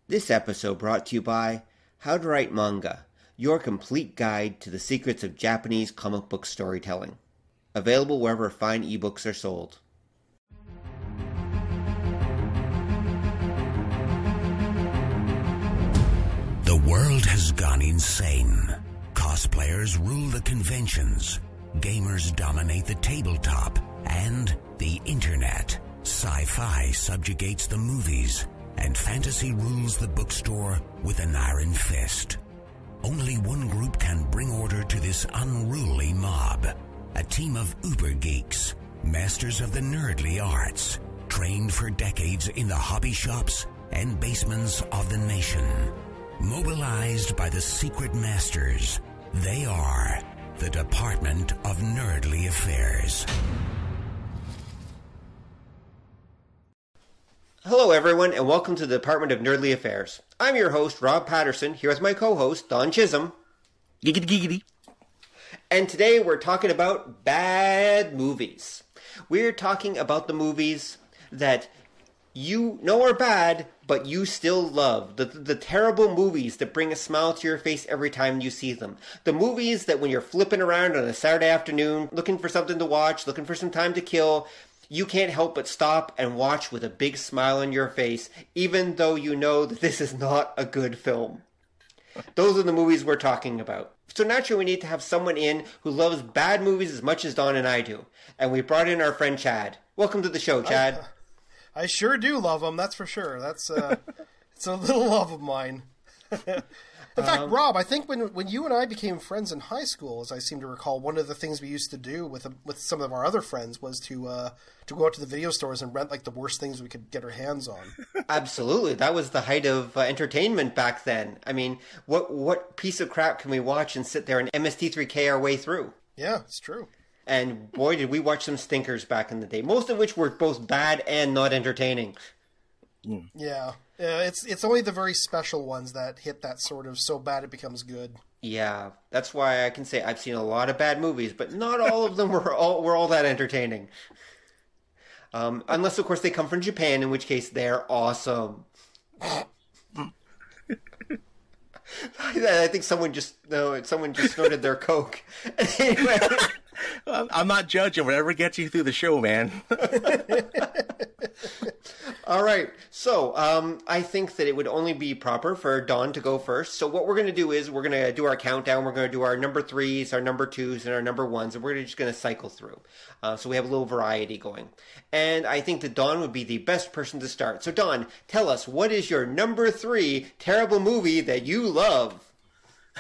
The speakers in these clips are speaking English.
This episode brought to you by How to Write Manga, your complete guide to the secrets of Japanese comic book storytelling. Available wherever fine ebooks are sold. The world has gone insane. Cosplayers rule the conventions. Gamers dominate the tabletop and the internet. Sci-fi subjugates the movies, and fantasy rules the bookstore with an iron fist. Only one group can bring order to this unruly mob. A team of uber geeks, masters of the nerdly arts, trained for decades in the hobby shops and basements of the nation. Mobilized by the secret masters, they are the Department of Nerdly Affairs. Hello everyone, and welcome to the Department of Nerdly Affairs. I'm your host, Rob Patterson, here with my co-host, Don Chisholm. Giggity giggity. And today we're talking about bad movies. We're talking about the movies that you know are bad, but you still love. The terrible movies that bring a smile to your face every time you see them. The movies that when you're flipping around on a Saturday afternoon, looking for something to watch, looking for some time to kill, you can't help but stop and watch with a big smile on your face, even though you know that this is not a good film. Those are the movies we're talking about. So naturally we need to have someone in who loves bad movies as much as Don and I do. And we brought in our friend Chad. Welcome to the show, Chad. I sure do love them, that's for sure. That's it's a little love of mine. In fact, Rob, I think when you and I became friends in high school, as I seem to recall, one of the things we used to do with some of our other friends was to go out to the video stores and rent like the worst things we could get our hands on. Absolutely, that was the height of entertainment back then. I mean, what piece of crap can we watch and sit there and MST3K our way through? Yeah, it's true. And boy, did we watch some stinkers back in the day, most of which were both bad and not entertaining. Yeah. It's only the very special ones that hit that sort of so bad it becomes good. Yeah, that's why I can say I've seen a lot of bad movies, but not all of them were all that entertaining. Unless, of course, they come from Japan, in which case they're awesome. I think someone just snorted their Coke. Anyway. I'm not judging. Whatever gets you through the show, man. All right. So I think that it would only be proper for Dawn to go first. So what we're going to do is we're going to do our countdown. We're going to do our number threes, our number twos, and our number ones, and we're just going to cycle through. So we have a little variety going. And I think that Dawn would be the best person to start. So Dawn, tell us, what is your number three terrible movie that you love?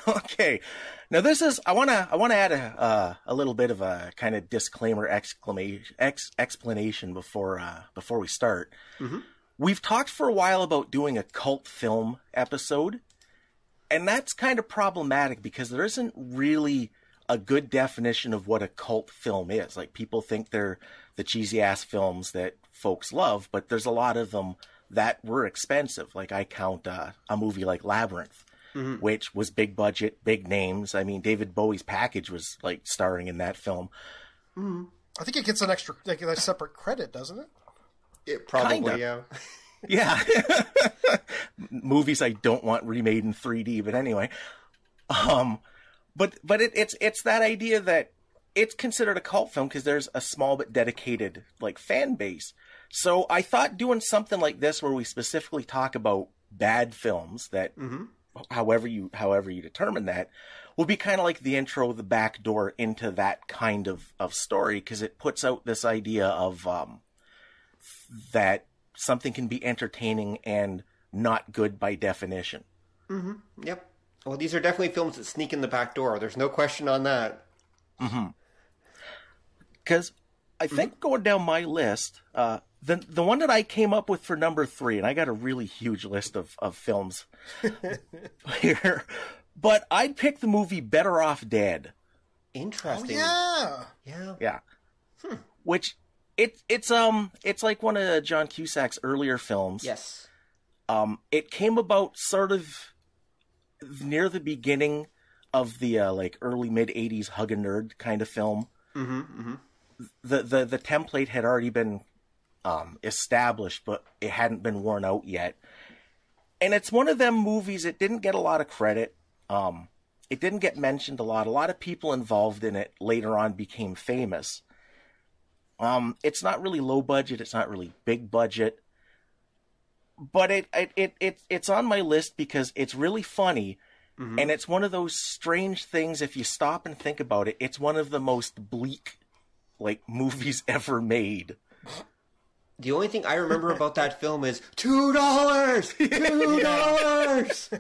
Okay. Now this is I want to add a little bit of a kind of disclaimer explanation before we start. Mm-hmm. We've talked for a while about doing a cult film episode, and that's kind of problematic because there isn't really a good definition of what a cult film is. Like, people think they're the cheesy ass films that folks love, but there's a lot of them that were expensive. Like, I count a movie like Labyrinth. Mm-hmm. Which was big budget, big names. I mean, David Bowie's Package was like starring in that film. Mm-hmm. I think it gets an extra, like a separate credit, doesn't it? It probably, kinda. Yeah. Movies I don't want remade in 3D, but anyway. But it's that idea that it's considered a cult film because there's a small but dedicated like fan base. So I thought doing something like this where we specifically talk about bad films that. Mm-hmm. However you determine that, will be kind of like the intro, the back door into that kind of story, because it puts out this idea of that something can be entertaining and not good by definition. Mm-hmm. Yep. Well, these are definitely films that sneak in the back door. There's no question on that. Mm-hmm. Because I think going down my list, the one that I came up with for number three, and I got a really huge list of films here, but I'd pick the movie Better Off Dead. Interesting. Oh, yeah. Which it's like one of John Cusack's earlier films. Yes. It came about sort of near the beginning of the like early mid '80s hug a nerd kind of film. Mm-hmm. Mm-hmm. The template had already been established, but it hadn't been worn out yet. And it's one of them movies, it didn't get a lot of credit. It didn't get mentioned a lot. A lot of people involved in it later on became famous. It's not really low budget. It's not really big budget. But it's on my list because it's really funny. Mm-hmm. And it's one of those strange things, if you stop and think about it, it's one of the most bleak, movies ever made. The only thing I remember about that film is $2! $2!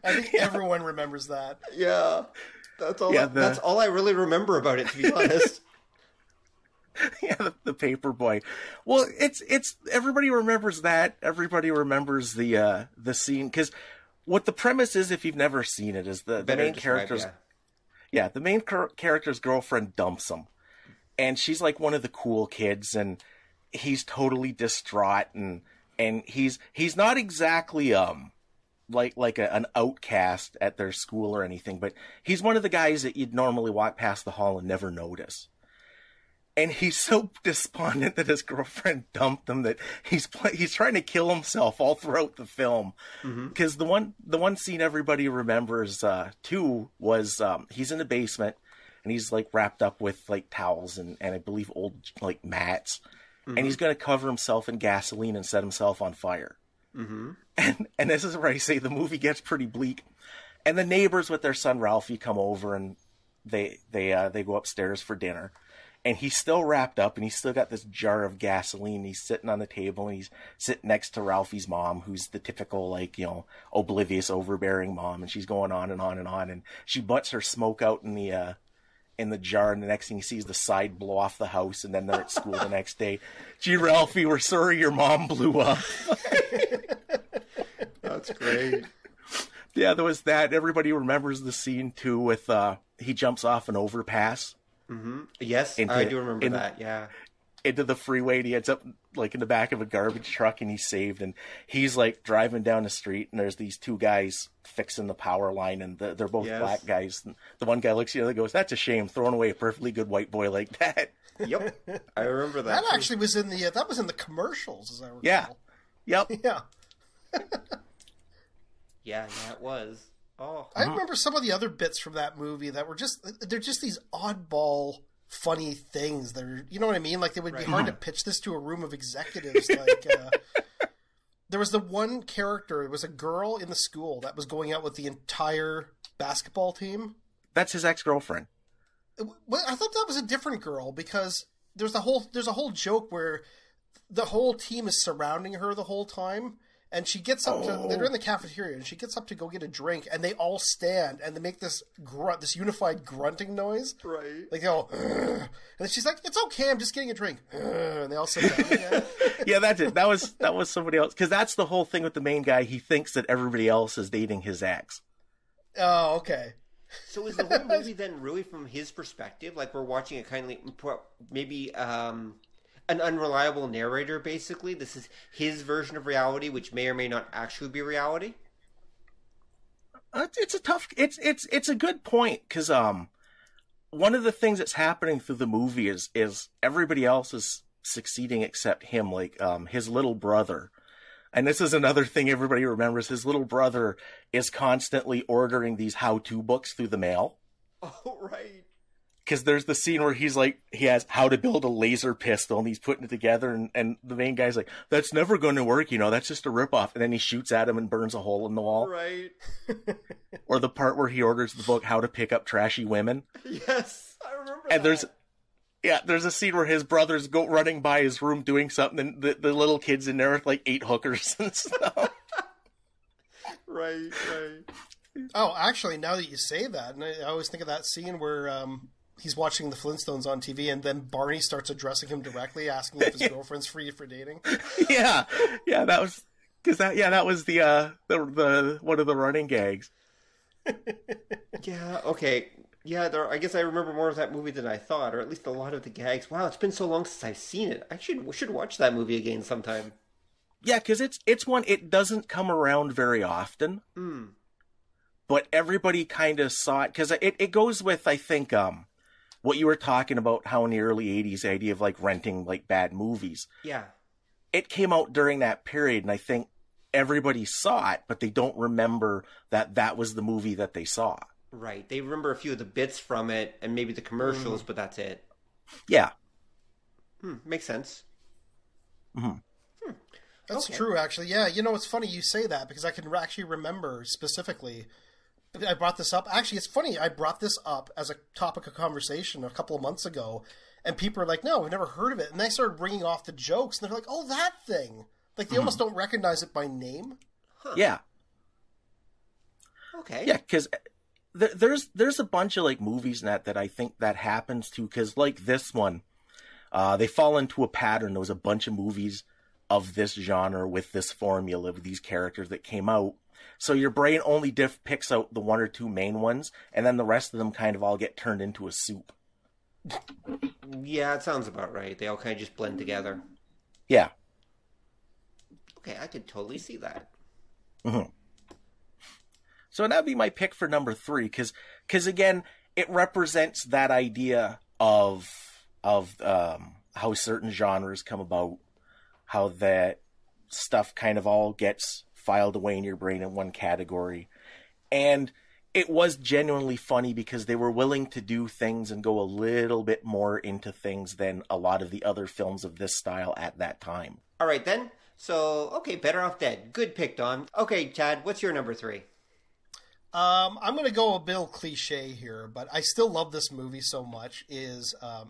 I think everyone remembers that. Yeah. That's all that's all I really remember about it, to be honest. Yeah, the paper boy. Well, it's everybody remembers that. Everybody remembers the scene, because what the premise is, if you've never seen it, is the main character's the main character's girlfriend dumps him. And she's like one of the cool kids, and he's totally distraught, and he's not exactly like an outcast at their school or anything, but he's one of the guys that you'd normally walk past the hall and never notice. And he's so despondent that his girlfriend dumped him that he's trying to kill himself all throughout the film. Because the one scene everybody remembers too was he's in the basement and he's wrapped up with towels and I believe old mats. And he's going to cover himself in gasoline and set himself on fire. Mm-hmm. And this is where I say the movie gets pretty bleak. And the neighbors with their son Ralphie come over, and they go upstairs for dinner. And he's still wrapped up, and he's still got this jar of gasoline. He's sitting on the table, and he's sitting next to Ralphie's mom, who's the typical oblivious, overbearing mom. And she's going on and on and on. And she butts her smoke out in the jar, and the next thing he sees the side blow off the house, and then they're at school the next day. Gee, Ralphie, we're sorry your mom blew up. That's great. Yeah, there was that. Everybody remembers the scene too with he jumps off an overpass. Mm-hmm. Yes, I do remember that. Yeah, into the freeway, and he ends up in the back of a garbage truck, and he's saved. And he's driving down the street, and there's these two guys fixing the power line, and they're both black guys. And the one guy looks at the other and goes, "That's a shame, throwing away a perfectly good white boy like that." Yep, I remember that. That actually was in the commercials, as I recall. Yeah. Yep. Yeah. Yeah, it was. Oh, I remember some of the other bits from that movie that were they're just these oddball, funny things. They're, you know what I mean? They would be hard to pitch this to a room of executives. There was the one character, it was a girl in the school that was going out with the entire basketball team. That's his ex-girlfriend. Well, I thought that was a different girl, because there's a whole joke where the whole team is surrounding her the whole time. And she gets up they're in the cafeteria, and she gets up to go get a drink, and they all stand, and they make this this unified grunting noise. Right. They go, ugh. And she's like, "It's okay, I'm just getting a drink." Ugh. And they all sit down again. Yeah, that's it. That was somebody else. Because that's the whole thing with the main guy. He thinks that everybody else is dating his ex. Oh, okay. So is the whole movie then really from his perspective? We're watching it kind of maybe... an unreliable narrator, basically. This is his version of reality, which may or may not actually be reality. It's a good point, because one of the things that's happening through the movie is everybody else is succeeding except him. His little brother, and this is another thing everybody remembers. His little brother is constantly ordering these how-to books through the mail. Oh, right. Because there's the scene where he has how to build a laser pistol, and he's putting it together, and the main guy's like, "That's never going to work, that's just a ripoff." And then he shoots at him and burns a hole in the wall. Right. Or the part where he orders the book, How to Pick Up Trashy Women. Yes, I remember and that. there's a scene where his brothers go running by his room doing something, and the little kid's in there with 8 hookers and stuff. Right. Oh, actually, now that you say that, and I always think of that scene where... he's watching the Flintstones on TV, and then Barney starts addressing him directly, asking if his girlfriend's free for dating. Yeah, that was that was the one of the running gags. Yeah. Okay. Yeah. I guess I remember more of that movie than I thought, or at least a lot of the gags. Wow, it's been so long since I've seen it. I should watch that movie again sometime. Yeah, because it's one, it doesn't come around very often. Mm. But everybody kind of saw it, because it goes with, I think, what you were talking about, how in the early 80s, the idea of renting bad movies. Yeah. It came out during that period, and I think everybody saw it, but they don't remember that was the movie that they saw. Right. They remember a few of the bits from it and maybe the commercials, but that's it. Yeah. Makes sense. That's true, actually. Yeah, it's funny you say that because I can actually remember specifically. I brought this up. Actually, it's funny. I brought this up as a topic of conversation a couple of months ago, and people are like, no, we've never heard of it. And I started bringing off the jokes, and they're like, oh, that thing. Like, they almost don't recognize it by name. Huh. Yeah. Okay. Yeah, because there's a bunch of, like, movies that I think that happens to, because, like, this one, they fall into a pattern. There was a bunch of movies of this genre with this formula, with these characters that came out. So your brain only picks out the one or two main ones, and then the rest of them kind of all get turned into a soup. Yeah, it sounds about right. They all kind of just blend together. Yeah. Okay, I could totally see that. So that'd be my pick for number 3, because again, it represents that idea of how certain genres come about, how that stuff kind of all gets filed away in your brain in one category. And it was genuinely funny because they were willing to do things and go a little bit more into things than a lot of the other films of this style at that time. All right, then. So, okay, Better Off Dead. Good pick, Don. Okay, Chad, what's your number 3? I'm going to go a bit cliche here, but I still love this movie so much, and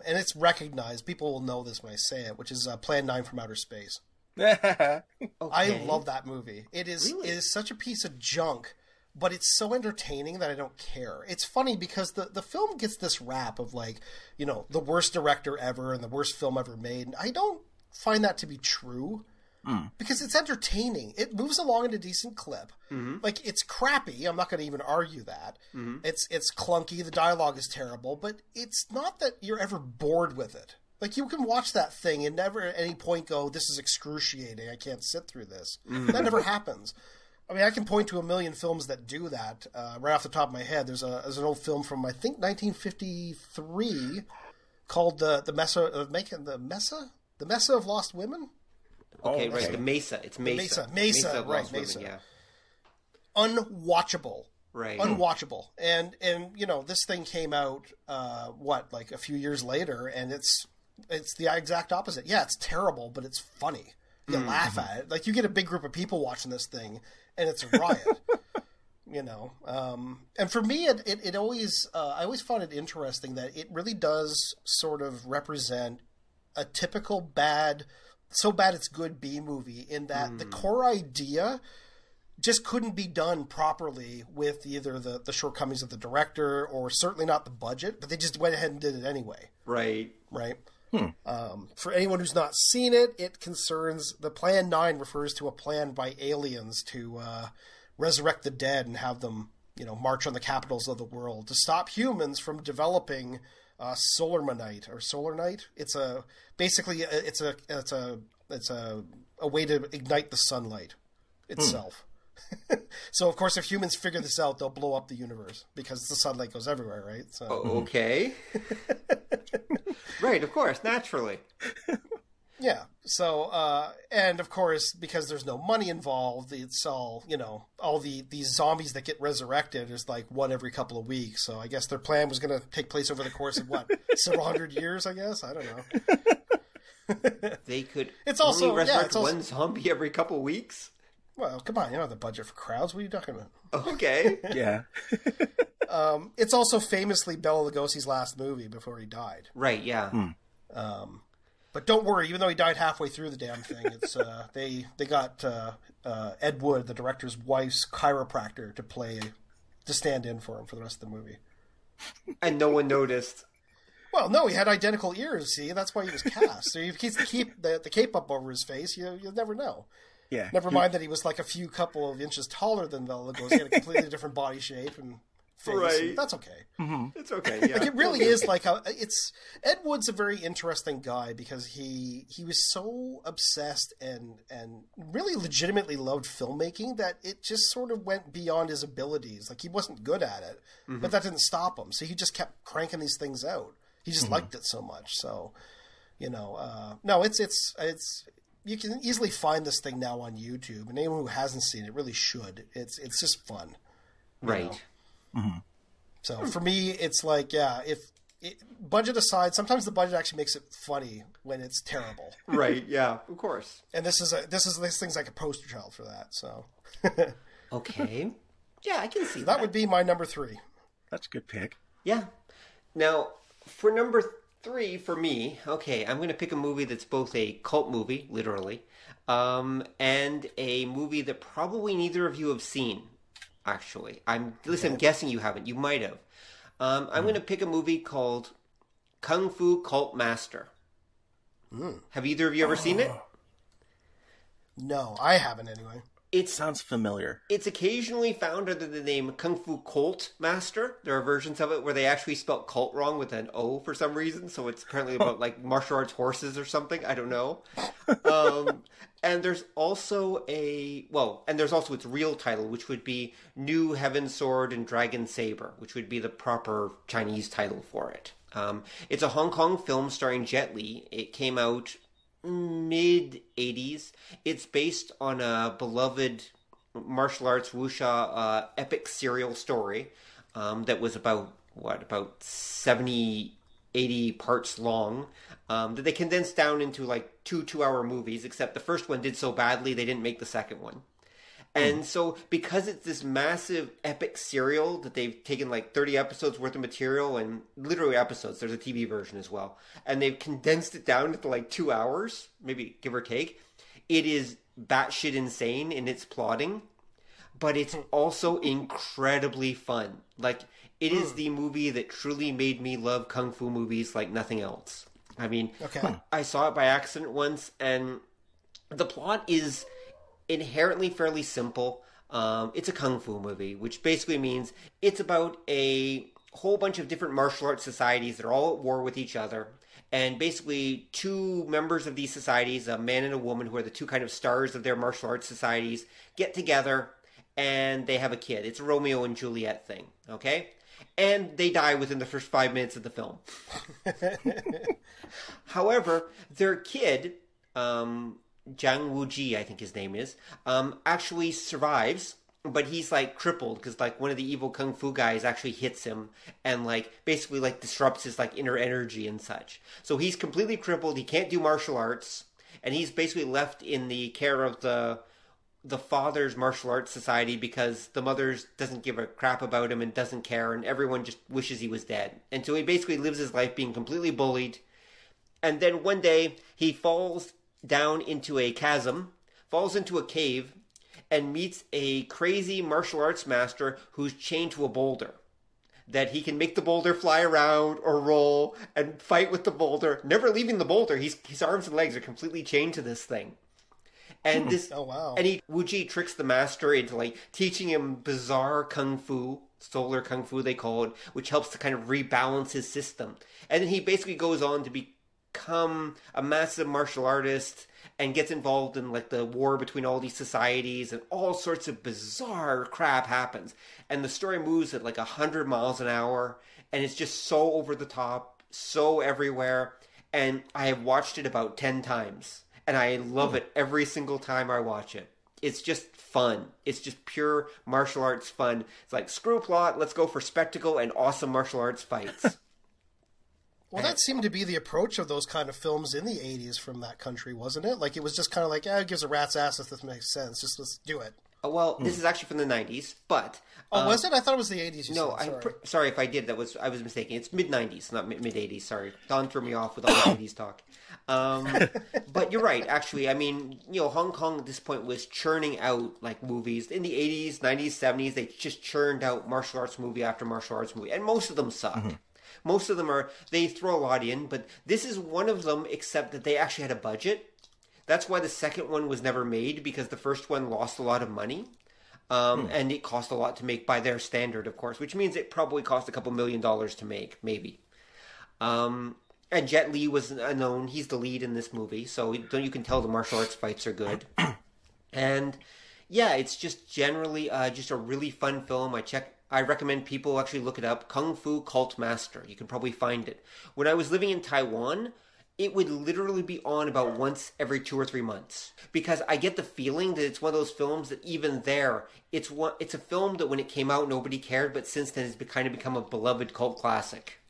it's recognized, people will know this when I say it, which is Plan 9 from Outer Space. Okay. I love that movie. It is Really? it is such a piece of junk, but it's so entertaining that I don't care. It's funny because the film gets this rap of like, the worst director ever and the worst film ever made. And I don't find that to be true because it's entertaining. It moves along at a decent clip. Like, it's crappy. I'm not going to even argue that. It's clunky. The dialogue is terrible, but it's not that you're ever bored with it. Like, you can watch that thing and never at any point go, this is excruciating, I can't sit through this. That never happens. I mean, I can point to a million films that do that. Right off the top of my head, there's an old film from, I think, 1953 called The Mesa of Lost Women? Okay, right, the Mesa. It's Mesa. Mesa, of right, Lost Women, Mesa. yeah. Unwatchable. Right. Unwatchable. And this thing came out, like a few years later, and it's the exact opposite. Yeah, it's terrible, but it's funny. You laugh at it. Like, you get a big group of people watching this thing, and it's a riot. And for me, it always, I always found it interesting that it really does sort of represent a typical bad, so bad it's good B movie, in that the core idea just couldn't be done properly with either the shortcomings of the director or certainly not the budget, but they just went ahead and did it anyway. Right. For anyone who's not seen it, it concerns the Plan 9 refers to a plan by aliens to resurrect the dead and have them, march on the capitals of the world to stop humans from developing solarmanite or solarnite. It's a way to ignite the sunlight itself. So, of course, if humans figure this out, they'll blow up the universe because the sunlight goes everywhere, right? So. Okay. Right, of course, naturally. Yeah. So, and of course, because there's no money involved, it's all, all these zombies that get resurrected is like one every couple of weeks. So I guess their plan was going to take place over the course of several hundred years, I guess? I don't know. They could it's only also resurrect one zombie every couple weeks? Well, come on, you don't have the budget for crowds. What are you talking about? Okay. Yeah. It's also famously Bela Lugosi's last movie before he died. Right, yeah. But don't worry, even though he died halfway through the damn thing, it's they got Ed Wood, the director's wife's chiropractor, to stand in for him for the rest of the movie. And no one noticed. Well, no, he had identical ears. See, that's why he was cast. So if he keep the cape up over his face, you'll never know. Yeah. Never mind that he was like a couple of inches taller than Bela Lugosi. He had a completely different body shape and face. Right. And that's okay. It's okay, yeah. Like, it really is like Ed Wood's a very interesting guy because he was so obsessed and really legitimately loved filmmaking that it just sort of went beyond his abilities. Like, he wasn't good at it, but that didn't stop him. So he just kept cranking these things out. He just liked it so much. So, no, it's you can easily find this thing now on YouTube, and anyone who hasn't seen it really should. It's just fun, Right. Mm-hmm. So for me, it's like, budget aside, sometimes the budget actually makes it funny when it's terrible. Right. Yeah. Of course. And this thing's like a poster child for that. So Okay. Yeah, I can see that. that would be my number 3. That's a good pick. Yeah. Now, for number 3 for me, okay, I'm going to pick a movie that's both a cult movie, literally, and a movie that probably neither of you have seen, actually. I'm guessing you haven't. You might have. I'm going to pick a movie called Kung Fu Cult Master. Have either of you ever seen it? No, I haven't anyway. It Sounds familiar. It's occasionally found under the name Kung Fu Cult Master. There are versions of it where they actually spelt cult wrong with an O for some reason, so it's apparently about like martial arts horses or something. I don't know. And there's also its real title, which would be New Heaven Sword and Dragon Saber, which would be the proper Chinese title for it. It's a Hong Kong film starring Jet Li. It came out mid-80s. It's based on a beloved martial arts wuxia epic serial story that was about 70, 80 parts long, that they condensed down into like two-hour movies, except the first one did so badly they didn't make the second one. And so because it's this massive epic serial that they've taken like 30 episodes worth of material, and literally episodes, there's a TV version as well, and they've condensed it down into like 2 hours, maybe give or take, it is batshit insane in its plotting, but it's also incredibly fun. Like, it is the movie that truly made me love kung fu movies like nothing else. I mean, I saw it by accident once, and the plot is inherently fairly simple. It's a kung fu movie, which basically means it's about a whole bunch of different martial arts societies that are all at war with each other. And basically 2 members of these societies, a man and a woman, who are the 2 kind of stars of their martial arts societies, get together and they have a kid. It's a Romeo and Juliet thing, okay? And they die within the first 5 minutes of the film. However, their kid, Jiang Wuji, I think his name is, actually survives, but he's like crippled because like one of the evil kung fu guys actually hits him and like basically like disrupts his like inner energy and such. So he's completely crippled. He can't do martial arts, and he's basically left in the care of the father's martial arts society because the mother doesn't give a crap about him and doesn't care, and everyone just wishes he was dead. And so he basically lives his life being completely bullied. And then one day he falls down into a chasm, falls into a cave, and meets a crazy martial arts master who's chained to a boulder. That he can make the boulder fly around or roll and fight with the boulder, never leaving the boulder. His arms and legs are completely chained to this thing. And this, and Wuji tricks the master into like teaching him bizarre kung fu, solar kung fu they call it, which helps to kind of rebalance his system. And then he basically goes on to become a massive martial artist and gets involved in like the war between all these societies, and all sorts of bizarre crap happens. And the story moves at like 100 miles an hour, and it's just so over the top, so everywhere. And I have watched it about 10 times, and I love it every single time I watch it. It's just fun. It's just pure martial arts fun. It's like, screw plot, let's go for spectacle and awesome martial arts fights. Well, that seemed to be the approach of those kind of films in the 80s from that country, wasn't it? Like, it was just kind of like, it gives a rat's ass if this makes sense. Just let's do it. Well, this is actually from the 90s, but... was it? I thought it was the 80s. No, sorry if I did. I was mistaken. It's mid-90s, not mid-80s. Sorry. Don threw me off with all the 80s talk. But you're right, actually. I mean, Hong Kong at this point was churning out, like, movies. In the 80s, 90s, 70s, they just churned out martial arts movie after martial arts movie. And most of them sucked. Mm-hmm. Most of them they throw a lot in, but this is one of them, except that they actually had a budget. That's why the second one was never made, because the first one lost a lot of money. And it cost a lot to make by their standard, of course, which means it probably cost a couple $1 million to make, maybe. And Jet Li was known. He's the lead in this movie, so you can tell the martial arts fights are good. And yeah, it's just generally just a really fun film. I recommend people actually look it up. Kung Fu Cult Master. You can probably find it. When I was living in Taiwan, it would literally be on about once every 2 or 3 months, because I get the feeling that it's one of those films that even there, it's a film that when it came out nobody cared, but since then it's kind of become a beloved cult classic.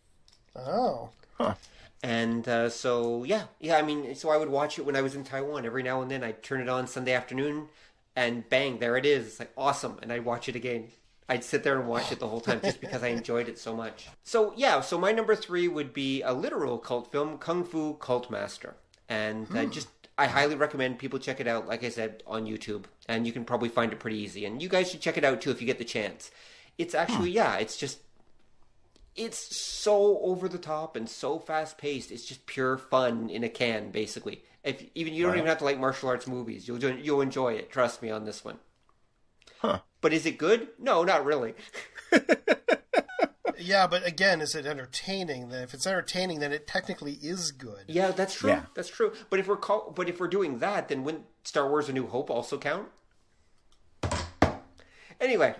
Oh. Huh. And so I mean, so I would watch it when I was in Taiwan. Every now and then I'd turn it on Sunday afternoon, and bang, there it is. It's like awesome, and I'd watch it again. I'd sit there and watch it the whole time just because I enjoyed it so much. So so my number 3 would be a literal cult film, Kung Fu Cult Master. And I highly recommend people check it out, like I said, on YouTube. And you can probably find it pretty easy. And you guys should check it out too if you get the chance. It's actually, it's so over the top and so fast paced. It's just pure fun in a can, basically. You don't even have to like martial arts movies. You'll enjoy it. Trust me on this one. Huh. But is it good? No, not really. Yeah, but again, is it entertaining? Then if it's entertaining, then it technically is good. Yeah, that's true. Yeah. That's true. But if we're doing that, then wouldn't Star Wars: A New Hope also count? Anyway.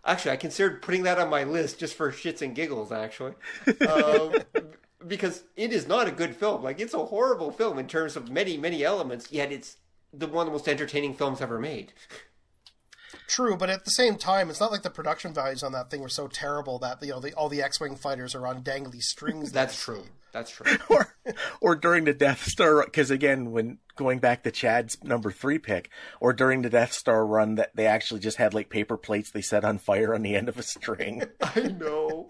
Actually, I considered putting that on my list just for shits and giggles, actually. Because it is not a good film. Like, it's a horrible film in terms of many, many elements, yet it's one of the most entertaining films ever made. True, but at the same time, it's not like the production values on that thing were so terrible that all the X-Wing fighters are on dangly strings. That's true. That's true. or during the Death Star, because again, when going back to Chad's number 3 pick, or during the Death Star run, that they actually just had like paper plates they set on fire on the end of a string. I know.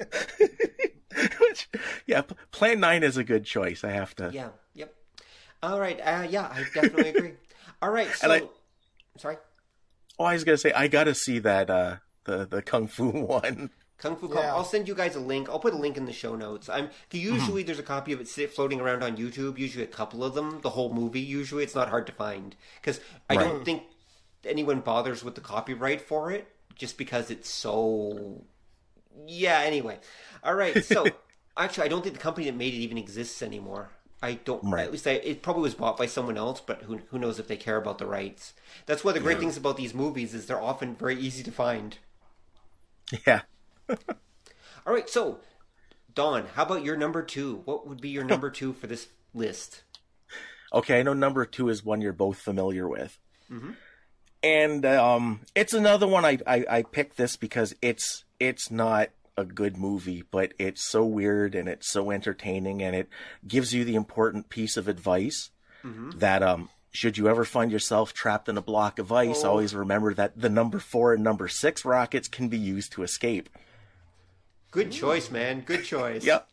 Which, Plan 9 is a good choice. I have to. Yeah. Yep. All right. I definitely agree. All right. So, sorry. Oh, I was gonna say I gotta see that the Kung Fu one. Kung Fu Cult. I'll send you guys a link. I'll put a link in the show notes. Usually there's a copy of it floating around on YouTube. Usually a couple of them. The whole movie. Usually it's not hard to find because I don't think anyone bothers with the copyright for it, just because it's so. Yeah. Anyway, all right. So actually, I don't think the company that made it even exists anymore. I don't. Right. At least it probably was bought by someone else, but who knows if they care about the rights. That's one of the great things about these movies is they're often very easy to find. Yeah. All right, so Don, how about your number 2? What would be your number 2 for this list? Okay, I know number 2 is one you're both familiar with, and it's another one I picked this because it's not a good movie, but it's so weird and it's so entertaining, and it gives you the important piece of advice that should you ever find yourself trapped in a block of ice, always remember that the number 4 and number 6 rockets can be used to escape. Good choice, man. Good choice. Yep.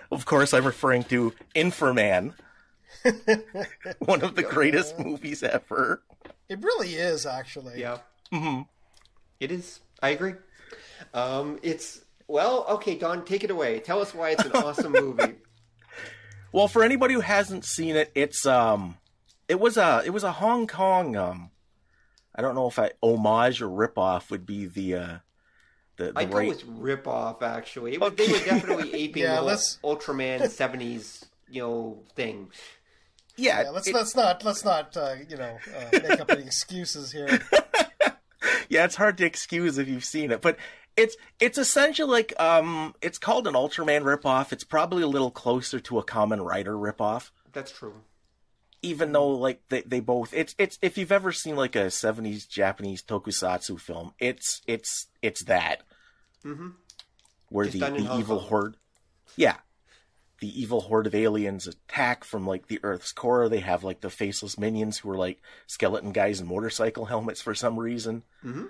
Of course, I'm referring to Inframan. One of the greatest movies ever. It really is, actually. Yeah. Mm-hmm. It is. I agree. Okay, Don, take it away. Tell us why it's an awesome movie. Well, for anybody who hasn't seen it, it was a Hong Kong I don't know if homage or ripoff would be the I'd go with rip-off, actually. They were definitely aping the Ultraman 70s, thing. Yeah, let's not make up any excuses here. Yeah, it's hard to excuse if you've seen it, but it's essentially like it's called an Ultraman ripoff. It's probably a little closer to a Kamen Rider ripoff. That's true. Even though like they both it's if you've ever seen like a 70s Japanese tokusatsu film, it's that. Mm-hmm. Where just the evil horde. Yeah. The evil horde of aliens attack from like the Earth's core. They have like the faceless minions who are like skeleton guys in motorcycle helmets for some reason. Mm-hmm.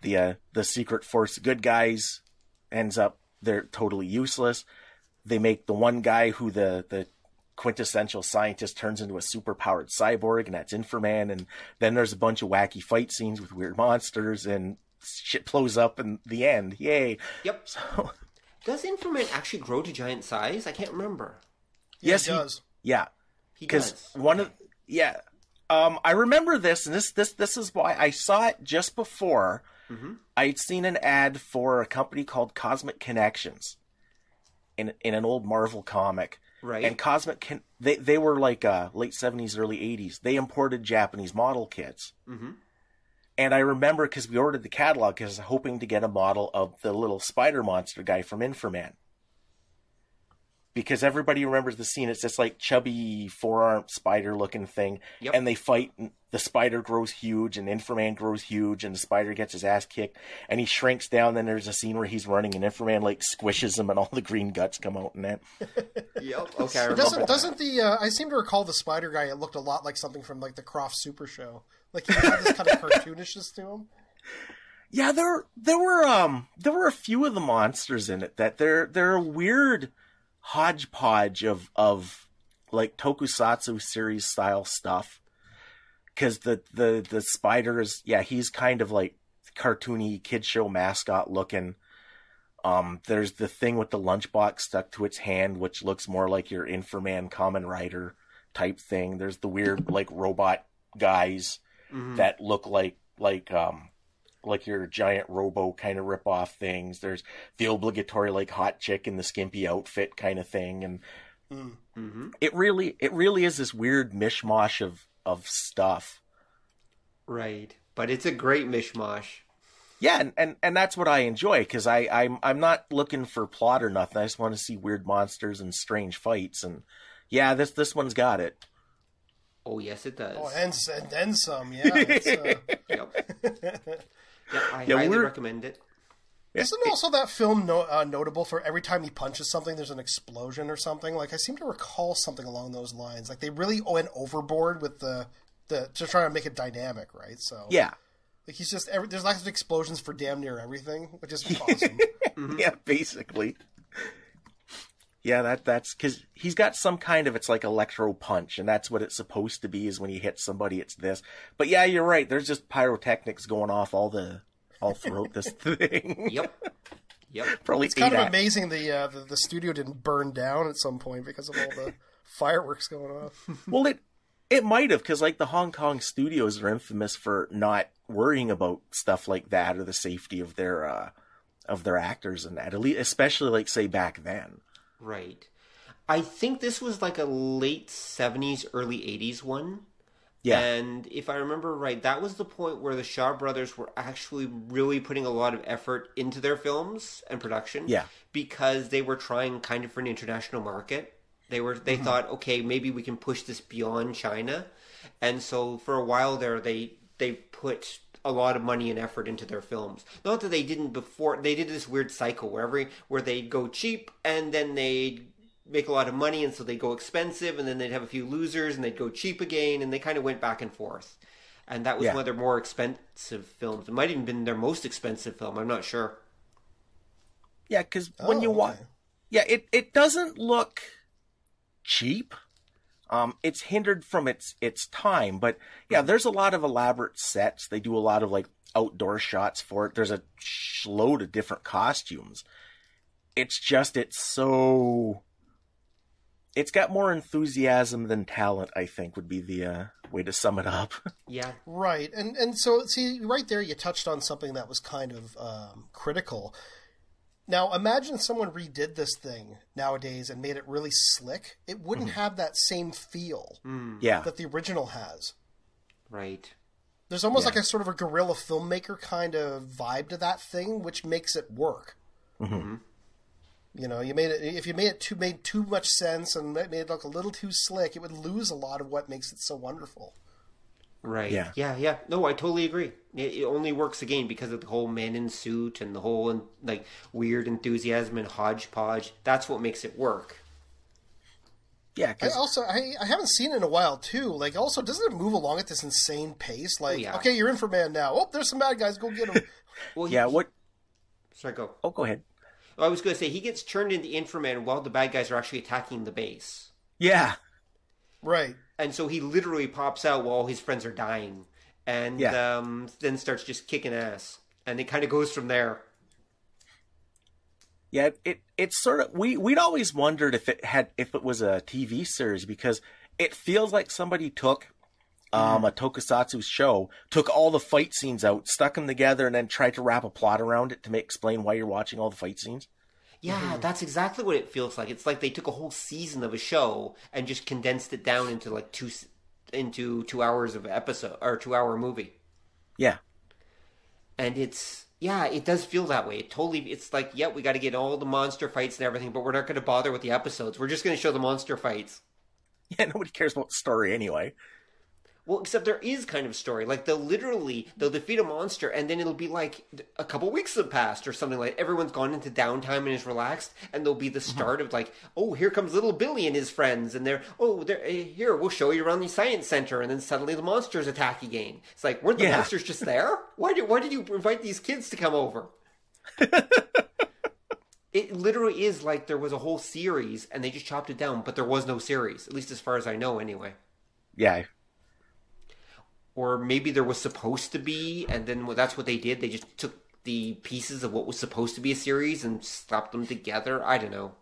The secret force good guys ends up they're totally useless. They make the one guy who the quintessential scientist turns into a super-powered cyborg, and that's Inframan. And then there's a bunch of wacky fight scenes with weird monsters, and shit blows up in the end. Yay! Yep. So, does Inframan actually grow to giant size? I can't remember. Yes, he does. He does. I remember this, and this is why I saw it just before. Mm-hmm. I'd seen an ad for a company called Cosmic Connections in an old Marvel comic. Right. And they were like late 70s, early 80s. They imported Japanese model kits. Mm-hmm. And I remember because we ordered the catalog because I was hoping to get a model of the little spider monster guy from Inframan. because everybody remembers the scene. It's this like chubby four-armed spider-looking thing, Yep. and they fight. And the spider grows huge, and Inframan grows huge, and the spider gets his ass kicked, and he shrinks down. Then there's a scene where he's running, and Inframan like squishes him, and all the green guts come out. And that. Yep. Okay. I remember Doesn't the I seem to recall the spider guy. It looked a lot like something from like the Croft Super Show. Like he had this kind of cartoonishness to him. Yeah, there were a few of the monsters in it that they're a weird hodgepodge of like tokusatsu series style stuff. Because the spider is, yeah, he's kind of like cartoony kid show mascot looking. There's the thing with the lunchbox stuck to its hand, which looks more like your Inframan Kamen Rider type thing. There's the weird like robot guys that look like your giant robo kind of rip off things. There's the obligatory like hot chick in the skimpy outfit kind of thing, and it really is this weird mishmash of stuff. Right, but it's a great mishmash. Yeah, and that's what I enjoy, because I'm not looking for plot or nothing. I just want to see weird monsters and strange fights, and yeah, this one's got it. Oh yes, it does. Oh, and then some. Yeah. It's, Yep. Yeah, I highly recommend it. Isn't also that film notable for every time he punches something, there's an explosion or something? Like I seem to recall something along those lines. Like they really went overboard with the just trying to make it dynamic, right? So yeah. Like he's just there's lots of explosions for damn near everything, which is awesome. Yeah, basically. Yeah, that's because he's got some kind of, it's like electro punch, and that's what it's supposed to be, is when he hits somebody, it's this. But yeah, you're right. There's just pyrotechnics going off all throughout this thing. Yep. Probably It's kind of amazing the studio didn't burn down at some point because of all the fireworks going off. Well, it might have, because like the Hong Kong studios are infamous for not worrying about stuff like that or the safety of their actors and that, especially like say back then. Right. I think this was like a late 70s, early 80s one. Yeah. And if I remember right, that was the point where the Shaw brothers were actually really putting a lot of effort into their films and production. Yeah. Because they were trying kind of for an international market. They thought, okay, maybe we can push this beyond China. And so for a while there, they put a lot of money and effort into their films. Not that they didn't before. They did this weird cycle where they'd go cheap and then they'd make a lot of money, and so they'd go expensive, and then they'd have a few losers and they'd go cheap again, and they kind of went back and forth. And that was one of their more expensive films. It might have even been their most expensive film. I'm not sure. Yeah, because when you watch, it doesn't look cheap. It's hindered from its time, but yeah, there's a lot of elaborate sets. They do a lot of like outdoor shots for it. There's a load of different costumes. It's got more enthusiasm than talent, I think, would be the way to sum it up. Yeah. Right. And so, see, right there you touched on something that was kind of critical. Now, imagine if someone redid this thing nowadays and made it really slick. It wouldn't have that same feel that the original has. Right. There's almost like a sort of a guerrilla filmmaker kind of vibe to that thing, which makes it work. Mm-hmm. You know, if you made too much sense and made it look a little too slick, it would lose a lot of what makes it so wonderful. Right. Yeah. No, I totally agree. It only works again because of the whole men in suit and the whole like weird enthusiasm and hodgepodge. That's what makes it work. Yeah. I haven't seen it in a while too. Like, also, doesn't it move along at this insane pace? Like, okay, you're Inframan now. Oh, there's some bad guys. Go get them. Well, Sorry, go. Oh, go ahead. I was going to say he gets turned into Inframan while the bad guys are actually attacking the base. Yeah. Right. And so he literally pops out while his friends are dying, and then starts just kicking ass, and it kind of goes from there. Yeah, it's sort of we'd always wondered if it was a TV series, because it feels like somebody took a tokusatsu show, took all the fight scenes out, stuck them together, and then tried to wrap a plot around it to explain why you're watching all the fight scenes. Yeah, that's exactly what it feels like. It's like they took a whole season of a show and just condensed it down into like 2 hours of episode or 2 hour movie. Yeah, and it's Yeah, it does feel that way. It's like, yeah, we got to get all the monster fights and everything, but we're not going to bother with the episodes. We're just going to show the monster fights. Yeah, nobody cares about the story anyway. Well, except there is kind of story. Like, they'll defeat a monster, and then it'll be like a couple weeks have passed or something like everyone's gone into downtime and is relaxed, and there'll be the start of like, oh, here comes little Billy and his friends, and here, we'll show you around the science center, and then suddenly the monsters attack again. It's like, weren't the monsters just there? Why did you invite these kids to come over? It literally is like there was a whole series, and they just chopped it down, but there was no series, at least as far as I know anyway. Yeah. Or maybe there was supposed to be, and then that's what they did. They just took the pieces of what was supposed to be a series and slapped them together. I don't know.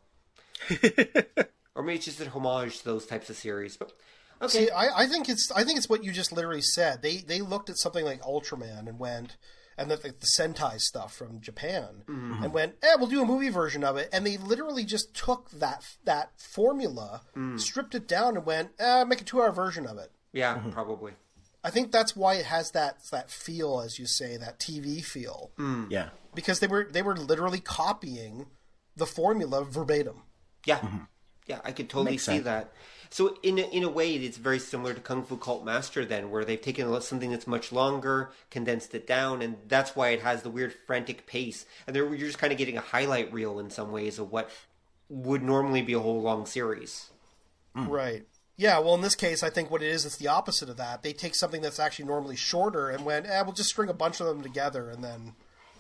Or maybe it's just a homage to those types of series. But okay, see, I think it's what you just literally said. They looked at something like Ultraman and went, and the Sentai stuff from Japan, and went, we'll do a movie version of it. And they literally just took that formula, stripped it down, and went, make a 2-hour version of it. Yeah, probably. I think that's why it has that feel, as you say, that TV feel. Yeah, because they were literally copying the formula verbatim. Yeah, yeah, I could totally see that. So in a way, it's very similar to Kung Fu Cult Master then, where they've taken something that's much longer, condensed it down, and that's why it has the weird frantic pace. And you're just kind of getting a highlight reel in some ways of what would normally be a whole long series. Right. Yeah, well, in this case, I think what it is, it's the opposite of that. They take something that's actually normally shorter and went, we'll just string a bunch of them together and then,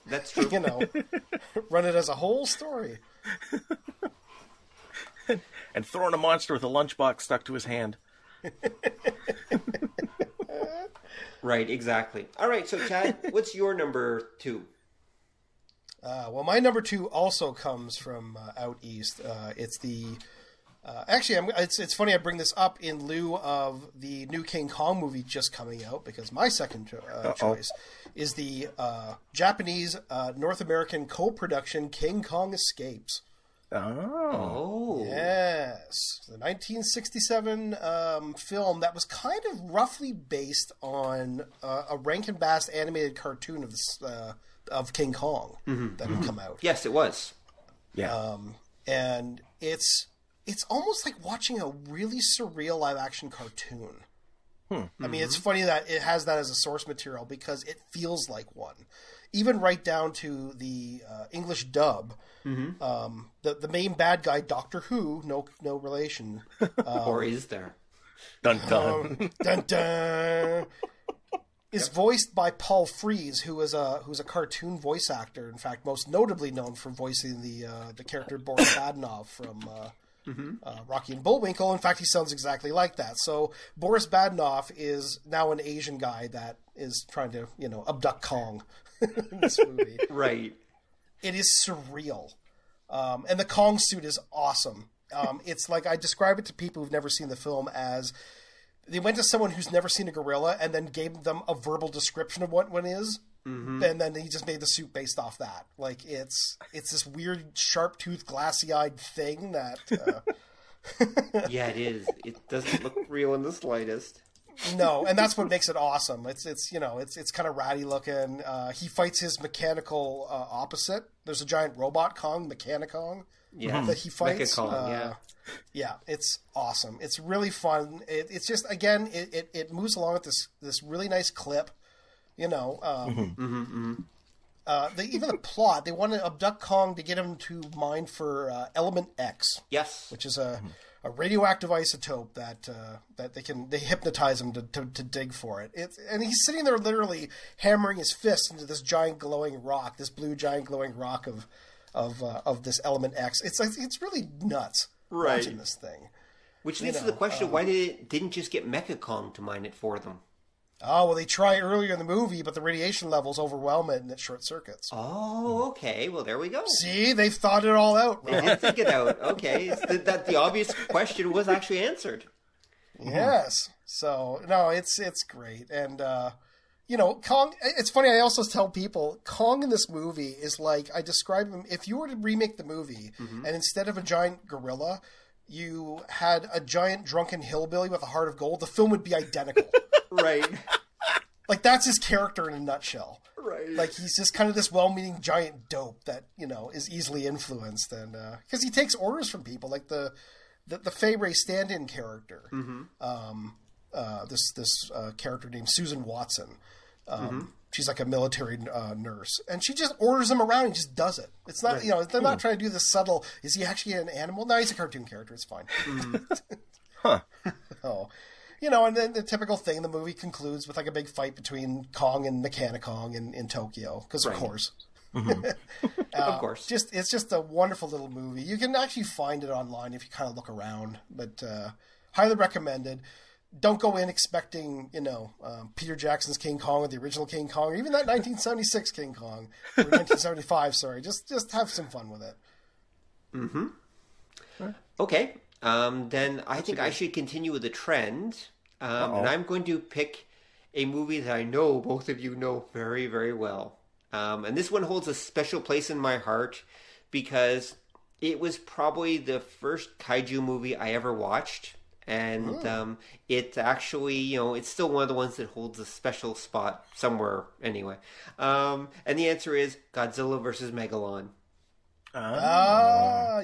that's true. Run it as a whole story. And throwing a monster with a lunchbox stuck to his hand. Right, exactly. All right, so Chad, what's your number 2? Well, my number 2 also comes from out east. It's the... actually, it's funny I bring this up in lieu of the new King Kong movie just coming out, because my second choice is the Japanese North American co-production King Kong Escapes. Oh. Yes. The 1967 film that was kind of roughly based on a Rankin Bass animated cartoon of King Kong that had come out. Yes, it was. Yeah. And it's almost like watching a really surreal live-action cartoon. I mean, it's funny that it has that as a source material because it feels like one. Even right down to the English dub. The main bad guy, Doctor Who, no relation. Or is there? Dun dun. Dun dun. Is voiced by Paul Frees, who's a cartoon voice actor. In fact, most notably known for voicing the character Boris Badenov from Rocky and Bullwinkle. In fact, he sounds exactly like that. So Boris Badenov is now an Asian guy that is trying to abduct Kong in this movie. Right. It is surreal. And the Kong suit is awesome. It's like I describe it to people who've never seen the film as they went to someone who's never seen a gorilla and then gave them a verbal description of what one is. And then he just made the suit based off that. Like it's this weird, sharp-toothed, glassy-eyed thing that. Yeah, it is. It doesn't look real in the slightest. No, and that's what makes it awesome. It's kind of ratty looking. He fights his mechanical opposite. There's a giant robot Kong, Mechanicong, that he fights. Mechakong, yeah, it's awesome. It's really fun. It's just again, it moves along at this really nice clip. Even the plot, they want to abduct Kong to get him to mine for element X. Yes, which is a radioactive isotope that they hypnotize him to dig for it. And he's sitting there literally hammering his fist into this giant glowing rock, this blue giant glowing rock of this element X. It's really nuts watching this thing. Which leads to the question: why didn't just get Mechakong to mine it for them? Oh, well, they try earlier in the movie, but the radiation levels overwhelm it and it short circuits. Oh, okay. Well, there we go. See, they've thought it all out. They did think it out. Okay. That the obvious question was actually answered. Yes. So, no, it's great. And, Kong, it's funny, I also tell people, Kong in this movie is like, I describe him, if you were to remake the movie, and instead of a giant gorilla, you had a giant drunken hillbilly with a heart of gold, the film would be identical. Right. Like, that's his character in a nutshell. Right. Like, he's just kind of this well-meaning giant dope that, is easily influenced. And, because he takes orders from people, like the Fay Ray stand-in character. This character named Susan Watson. She's like a military nurse, and she just orders him around and just does it. It's not, they're not trying to do the subtle, is he actually an animal? No, he's a cartoon character. It's fine. Huh. Oh, and then the typical thing, the movie concludes with like a big fight between Kong and Mechanicong in Tokyo, because of course. Of course. It's just a wonderful little movie. You can actually find it online if you kind of look around, but highly recommended. Don't go in expecting, Peter Jackson's King Kong or the original King Kong, or even that 1976 King Kong, or 1975, sorry. Just have some fun with it. Okay. Then I think I should continue with the trend. And I'm going to pick a movie that I know both of you know very, very well. And this one holds a special place in my heart because it was probably the first kaiju movie I ever watched. And it actually, it's still one of the ones that holds a special spot somewhere anyway. And the answer is Godzilla versus Megalon.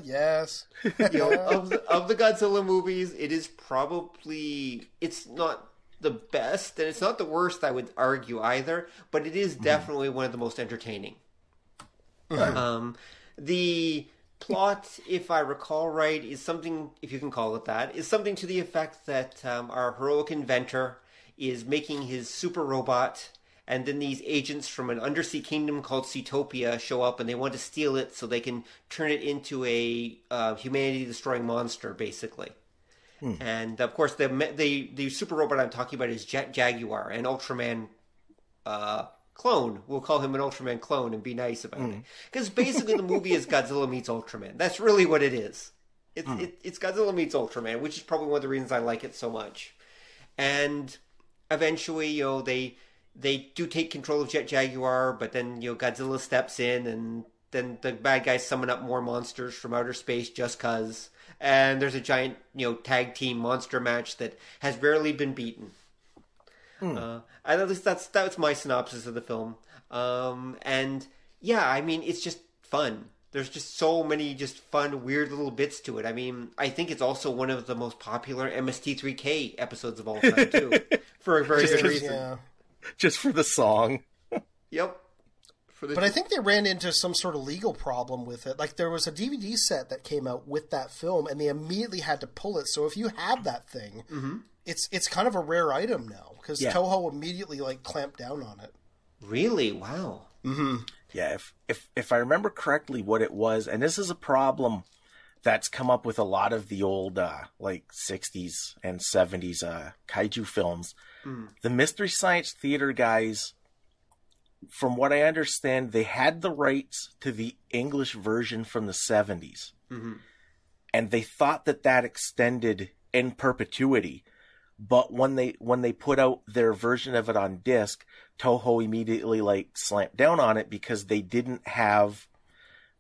Yes. Of the Godzilla movies, it is probably, it's not the best and it's not the worst, I would argue either, but it is definitely one of the most entertaining. The plot, if I recall right, is something, if you can call it that, is something to the effect that our heroic inventor is making his super robot, and then these agents from an undersea kingdom called Seatopia show up and they want to steal it so they can turn it into a humanity-destroying monster, basically. And, of course, the super robot I'm talking about is Jet Jaguar, an Ultraman clone. We'll call him an Ultraman clone and be nice about it. Because basically the movie is Godzilla meets Ultraman. That's really what it is. It's Godzilla meets Ultraman, which is probably one of the reasons I like it so much. And eventually, they do take control of Jet Jaguar, but then, Godzilla steps in and then the bad guys summon up more monsters from outer space just cause. And there's a giant, tag team monster match that has rarely been beaten. At least that's my synopsis of the film. And yeah, I mean, it's just fun. There's just so many just fun, weird little bits to it. I mean, I think it's also one of the most popular MST3K episodes of all time, too. For a very good reason. Yeah. Just for the song. Yep. But I think they ran into some sort of legal problem with it. Like, there was a DVD set that came out with that film, and they immediately had to pull it. So if you have that thing, it's kind of a rare item now, because Toho immediately, clamped down on it. Really? Wow. Yeah, if I remember correctly what it was, and this is a problem that's come up with a lot of the old, 60s and 70s kaiju films. The Mystery Science Theater guys, from what I understand, they had the rights to the English version from the 70s. And they thought that extended in perpetuity. But when they put out their version of it on disc, Toho immediately slamped down on it because they didn't have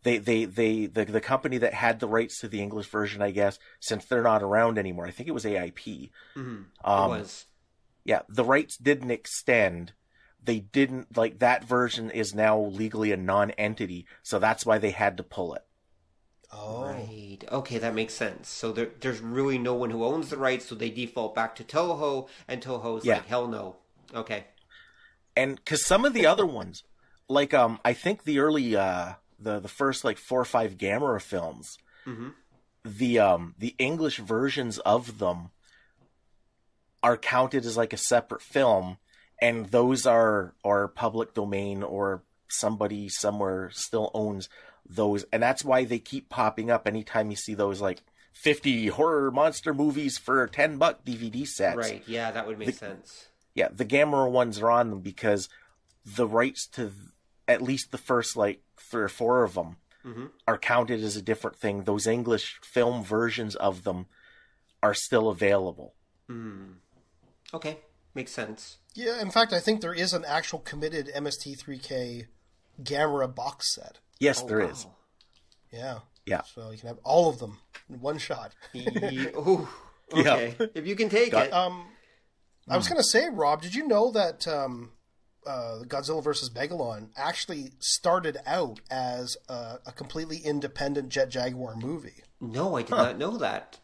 the company that had the rights to the English version, I guess, since they're not around anymore. I think it was AIP. It was. Yeah, the rights didn't extend. They didn't, that version is now legally a non-entity, so that's why they had to pull it. Oh. Right. Okay, that makes sense. So there's really no one who owns the rights, so they default back to Toho, and Toho's like, hell no. Okay. And because some of the other ones, I think the early, the first 4 or 5 Gamera films, the English versions of them are counted as a separate film, and those are public domain, or somebody somewhere still owns those, and that's why they keep popping up anytime you see those 50 horror monster movies for $10 DVD sets. Right, yeah, that would make sense. Yeah, the Gamera ones are on them because the rights to at least the first 3 or 4 of them are counted as a different thing. Those English film versions of them are still available. Okay, makes sense. Yeah, in fact, I think there is an actual committed MST3K Gamera box set. Yes, there is. Yeah. Yeah. So you can have all of them in one shot. Okay. Yeah. If you can take it. I was going to say, Rob, did you know that Godzilla vs. Megalon actually started out as a completely independent Jet Jaguar movie? No, I did not know that.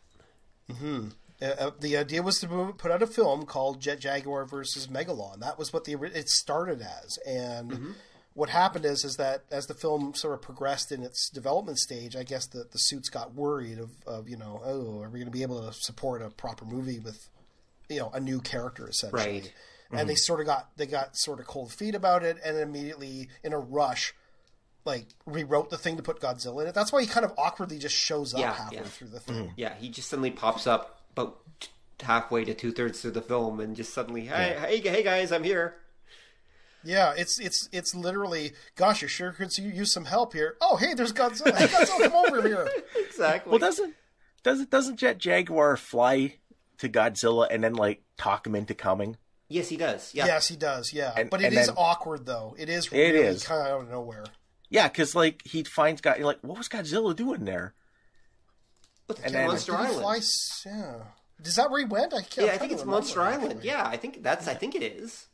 The idea was to put out a film called Jet Jaguar versus Megalon. That was what it started as. And what happened is that as the film sort of progressed in its development stage, I guess the suits got worried of are we going to be able to support a proper movie with, a new character essentially. Right. And they got sort of cold feet about it, and immediately in a rush, rewrote the thing to put Godzilla in it. That's why he kind of awkwardly just shows up halfway through the thing. Yeah, he just suddenly pops up about halfway to 2/3 through the film, and just suddenly, hey guys, I'm here. Yeah, it's literally, gosh, you sure could use some help here. Oh, hey, there's Godzilla. Hey, Godzilla, come over here. Exactly. Well, doesn't Jet Jaguar fly to Godzilla and then talk him into coming? Yes, he does. Yeah. Yes, he does. Yeah, but it is awkward though. It is really kind of out of nowhere. Yeah, because he finds what was Godzilla doing there? And then Monster Island. Is that where he went? I think it's Monster Island. Yeah, I think it is,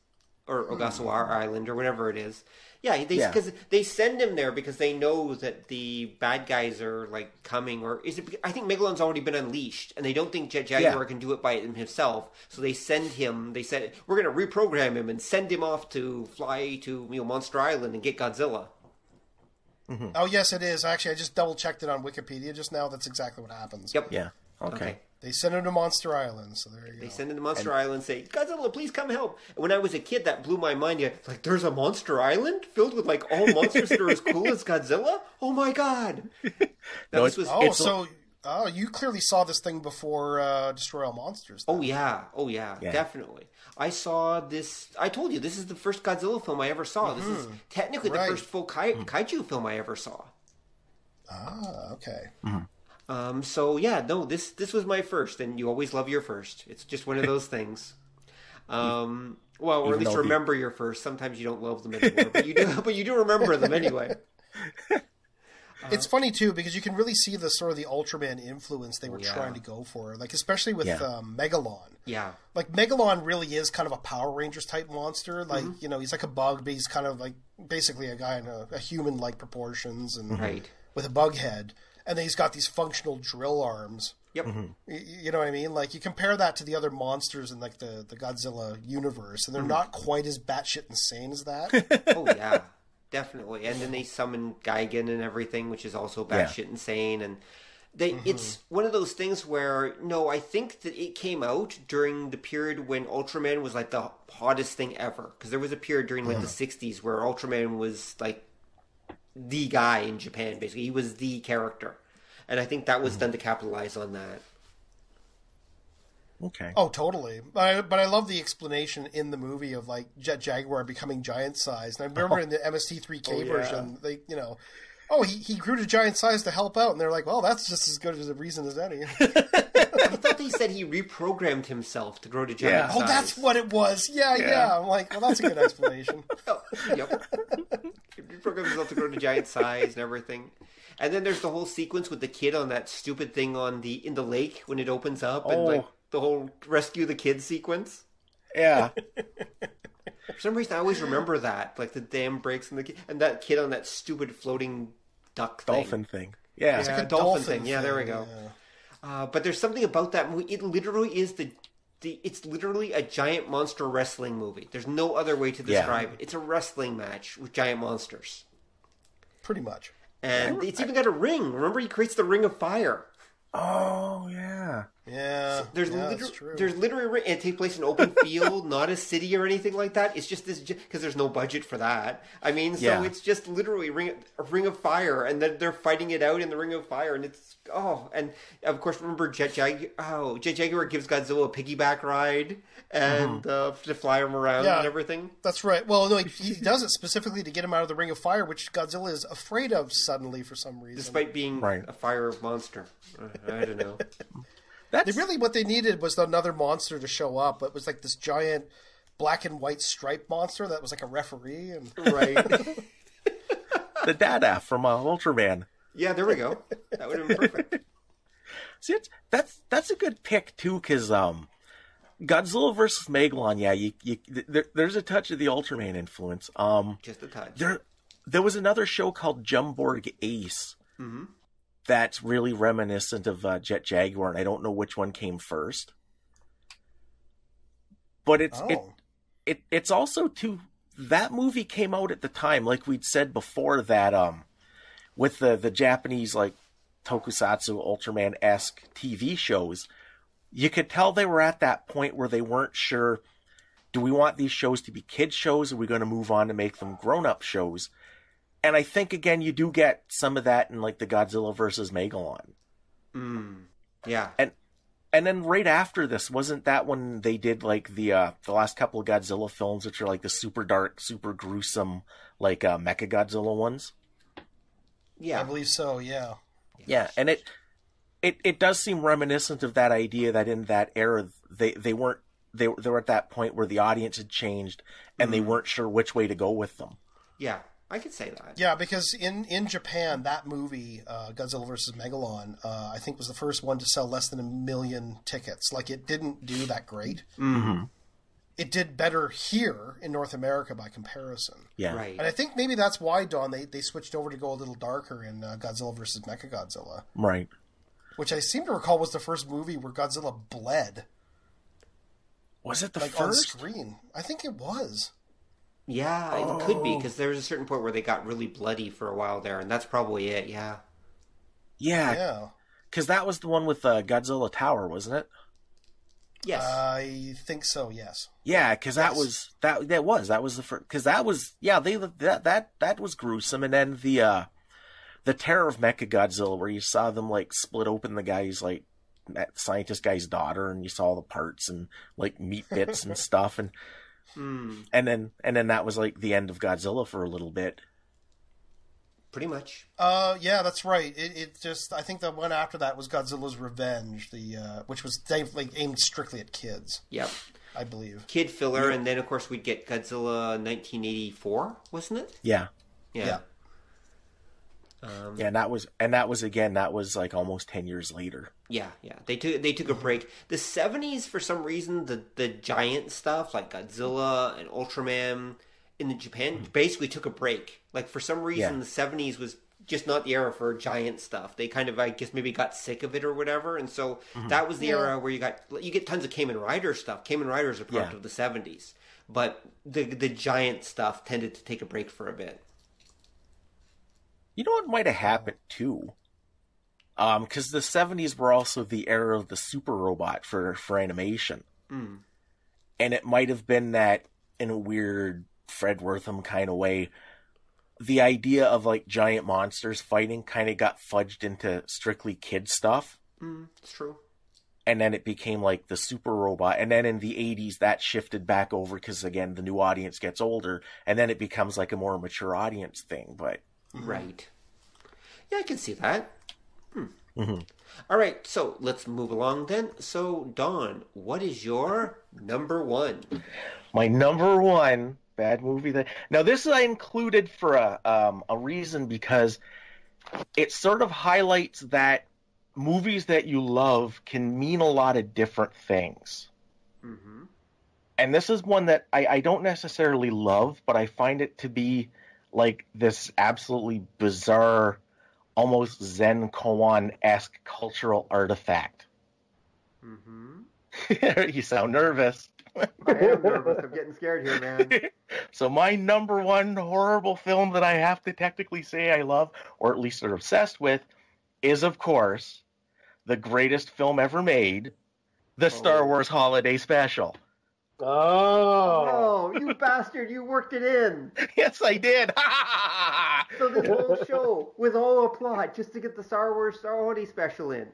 or Ogasawara Island, or whatever it is. Yeah, because they send him there because they know that the bad guys are coming, or is it? I think Megalon's already been unleashed, and they don't think Jet Jaguar can do it by himself. So they send him. They said we're going to reprogram him and send him off to fly to Monster Island and get Godzilla. Mm-hmm. Oh yes, it is. Actually, I just double checked it on Wikipedia just now. That's exactly what happens. Yep. Yeah. Okay. They send him to Monster Island, so there you go. They send him to Monster Island, say, Godzilla, please come help. And when I was a kid, that blew my mind. There's a Monster Island filled with all monsters that are as cool as Godzilla? Oh my god! You clearly saw this thing before Destroy All Monsters. Then. Oh yeah, definitely. I saw this. I told you this is the first Godzilla film I ever saw. This is technically the first full kaiju film I ever saw. Ah, okay. This was my first, and you always love your first. It's just one of those things. Or at least remember your first. Sometimes you don't love them anymore, but you do remember them anyway. It's funny too because you can really see the sort of the Ultraman influence they were trying to go for, especially with Megalon. Yeah, Megalon really is kind of a Power Rangers type monster. He's like a bug, but he's kind of basically a guy in a human-like proportions and with a bug head, and then he's got these functional drill arms. Yep. You know what I mean? You compare that to the other monsters in the Godzilla universe, and they're not quite as batshit insane as that. Oh yeah. Definitely, and then they summon Gigan and everything, which is also batshit insane. And it's one of those things where I think that it came out during the period when Ultraman was the hottest thing ever. Because there was a period during the '60s where Ultraman was the guy in Japan. Basically, he was the character, and I think that was done to capitalize on that. Okay. Oh, totally. But I love the explanation in the movie of Jet Jaguar becoming giant sized. And I remember in the MST3K version, they he grew to giant size to help out, and they're well, that's just as good as a reason as any. I thought they said he reprogrammed himself to grow to giant size. Oh, that's what it was. Yeah. I'm well, that's a good explanation. Yep. He reprogrammed himself to grow to giant size and everything. And then there's the whole sequence with the kid on that stupid thing in the lake when it opens up and the whole rescue the kid sequence. Yeah. For some reason, I always remember that. The dam breaks and that kid on that stupid floating duck thing. Dolphin thing. Yeah. It's a dolphin thing. Yeah, there we go. Yeah. But there's something about that movie. It literally is it's literally a giant monster wrestling movie. There's no other way to describe it. It's a wrestling match with giant monsters. Pretty much. And it's even got a ring. Remember, he creates the Ring of Fire. Oh, yeah. Yeah. So there's literally, and it takes place in an open field, not a city or anything like that. It's just this, because there's no budget for that. I mean, so it's just literally a Ring of Fire, and then they're fighting it out in the Ring of Fire, and it's, and of course, remember Jet Jaguar gives Godzilla a piggyback ride, and to fly him around and everything. That's right. Well, no, he does it specifically to get him out of the Ring of Fire, which Godzilla is afraid of suddenly for some reason. Despite being a fire monster. I don't know. What they needed was another monster to show up. It was this giant black and white striped monster that was a referee. Right. The Dada from Ultraman. Yeah, there we go. That would have been perfect. See, that's a good pick too, because Godzilla versus Megalon, there's a touch of the Ultraman influence. Just a touch. There was another show called Jumborg Ace that's really reminiscent of Jet Jaguar, and I don't know which one came first. But it's also too. That movie came out at the time, like we'd said before, that with the Japanese like tokusatsu Ultraman-esque TV shows, you could tell they were at that point where they weren't sure, do we want these shows to be kids shows, or are we going to move on to make them grown-up shows? And I think, again, you do get some of that in like the Godzilla versus Megalon. Yeah. And then right after this, wasn't that when they did like the last couple of Godzilla films, which are like the super dark, super gruesome, like Mechagodzilla ones? Yeah, I believe so. Yeah. Yeah, and it does seem reminiscent of that idea that in that era they were at that point where the audience had changed and they weren't sure which way to go with them. Yeah, I could say that. Yeah, because in Japan, that movie, Godzilla vs. Megalon, I think was the first one to sell less than 1 million tickets. Like, it didn't do that great. Mm-hmm. It did better here in North America by comparison. Yeah. Right. And I think maybe that's why, Don, they switched over to go a little darker in Godzilla vs. Mechagodzilla. Right. Which I seem to recall was the first movie where Godzilla bled. Was it the like, first? on screen. I think it was. Yeah, it could be, because there was a certain point where they got really bloody for a while there, and that's probably it, yeah. Yeah. Because that was the one with Godzilla Tower, wasn't it? Yes. I think so, yes. Yeah, because that was the first, because that was, that was gruesome. And then the Terror of Mechagodzilla, where you saw them like split open the guy's like that scientist guy's daughter, and you saw all the parts and like meat bits and stuff, and then that was like the end of Godzilla for a little bit. Pretty much. Yeah, that's right. It just, I think the one after that was Godzilla's Revenge, which was like aimed strictly at kids. Yep. I believe. Kid filler, and then of course we'd get Godzilla 1984, wasn't it? Yeah. Yeah. And that was like almost 10 years later. Yeah. They took a break. The 70s, for some reason, the giant stuff like Godzilla and Ultraman in the Japan basically took a break. Like, for some reason, the 70s was just not the era for giant stuff. They kind of, I guess, maybe got sick of it or whatever, and so that was the era where you get tons of Kamen Rider stuff. Kamen Rider is a product of the 70s, but the giant stuff tended to take a break for a bit. You know what might have happened too? Because the 70s were also the era of the super robot for animation. And it might have been that, in a weird Fred Wortham kind of way, the idea of like giant monsters fighting kind of got fudged into strictly kid stuff. It's true. And then it became like the super robot. And then in the 80s, that shifted back over because, again, the new audience gets older. And then it becomes like a more mature audience thing. But right. Yeah, I can see that. All right, so let's move along then. So, Don, what is your number one? My number one bad movie. Now, this I included for a reason, because it sort of highlights that movies that you love can mean a lot of different things. And this is one that I don't necessarily love, but I find it to be like this absolutely bizarre, almost Zen koan-esque cultural artifact. You sound nervous. I am nervous. I'm getting scared here, man. So my number one horrible film that I have to technically say I love, or at least are obsessed with, is, of course, the greatest film ever made, the Star Wars Holiday Special. Oh, you bastard, you worked it in. Yes, I did. So this whole show with all a plot just to get the Star Wars Holiday Special in.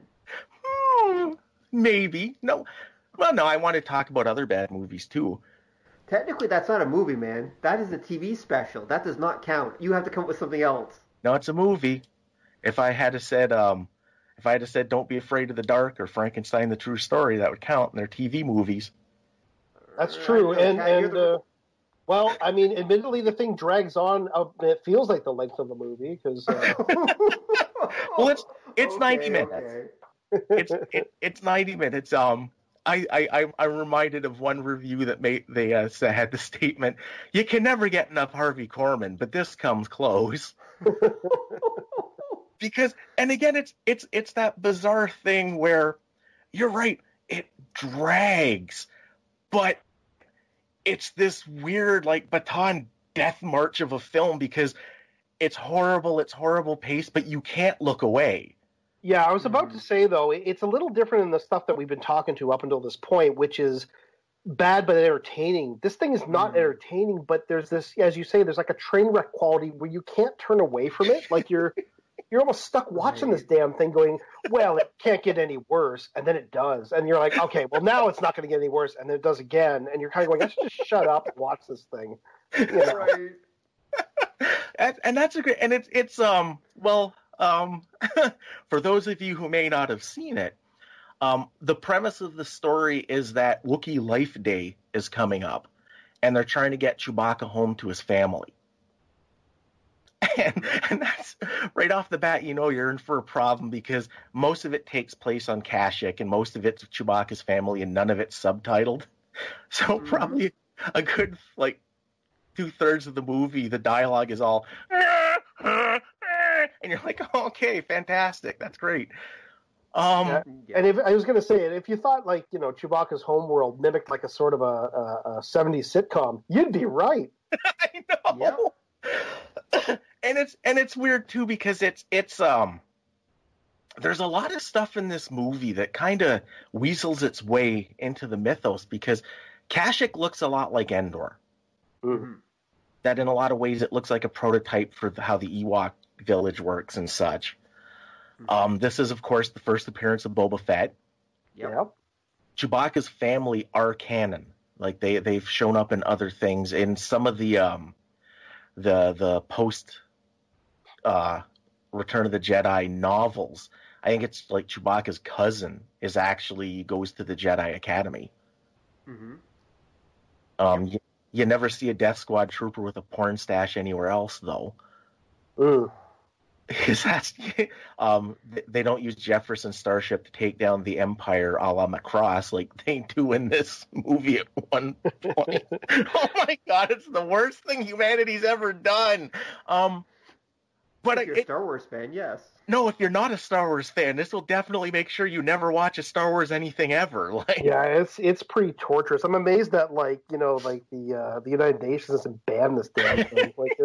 Maybe. No. Well, no, I want to talk about other bad movies, too. Technically, that's not a movie, man. That is a TV special. That does not count. You have to come up with something else. No, it's a movie. If I had said Don't Be Afraid of the Dark or Frankenstein the True Story, that would count, and they're TV movies. That's true. Well, I mean, admittedly, the thing drags on. It feels like the length of the movie because. Well, it's 90 minutes. Okay. It's 90 minutes. I'm reminded of one review that had the statement, "You can never get enough Harvey Korman, but this comes close." Because, and again, it's that bizarre thing where you're right, it drags, but it's this weird like baton death march of a film because it's horrible pace, but you can't look away. Yeah, I was about to say, though, it's a little different than the stuff that we've been talking to up until this point, which is bad but entertaining. This thing is not entertaining, but there's this, as you say, there's like a train wreck quality where you can't turn away from it. Like you're almost stuck watching this damn thing going, well, it can't get any worse, and then it does. And you're like, okay, well, now it's not going to get any worse, and then it does again. And you're kind of going, I should just shut up and watch this thing. You know? Right. And that's a great, and it's for those of you who may not have seen it, the premise of the story is that Wookiee Life Day is coming up, and they're trying to get Chewbacca home to his family. And that's right off the bat, you know you're in for a problem because most of it takes place on Kashyyyk, and most of it's Chewbacca's family, and none of it's subtitled. So probably a good, like, 2/3 of the movie, the dialogue is all, and you're like, oh, okay, fantastic, that's great. And if I was going to say it, if you thought like Chewbacca's homeworld mimicked like a sort of a 70s sitcom, you'd be right. I know. Yep. and it's weird too because it's there's a lot of stuff in this movie that kind of weasels its way into the mythos because Kashyyyk looks a lot like Endor. Mm-hmm. That in a lot of ways it looks like a prototype for how the Ewok village works and such. This is, of course, the first appearance of Boba Fett. Yep. Chewbacca's family are canon. Like they've shown up in other things. In some of the post Return of the Jedi novels, I think it's like Chewbacca's cousin goes to the Jedi Academy. Mm-hmm. You never see a Death Squad trooper with a porn stash anywhere else, though. Because that's they don't use Jefferson Starship to take down the Empire a la Macross like they do in this movie at one point. Oh my God, it's the worst thing humanity's ever done. But if you're a Star Wars fan, yes. No, if you're not a Star Wars fan, this will definitely make sure you never watch a Star Wars anything ever. Like, yeah, it's pretty torturous. I'm amazed that the United Nations hasn't banned this damn thing. Like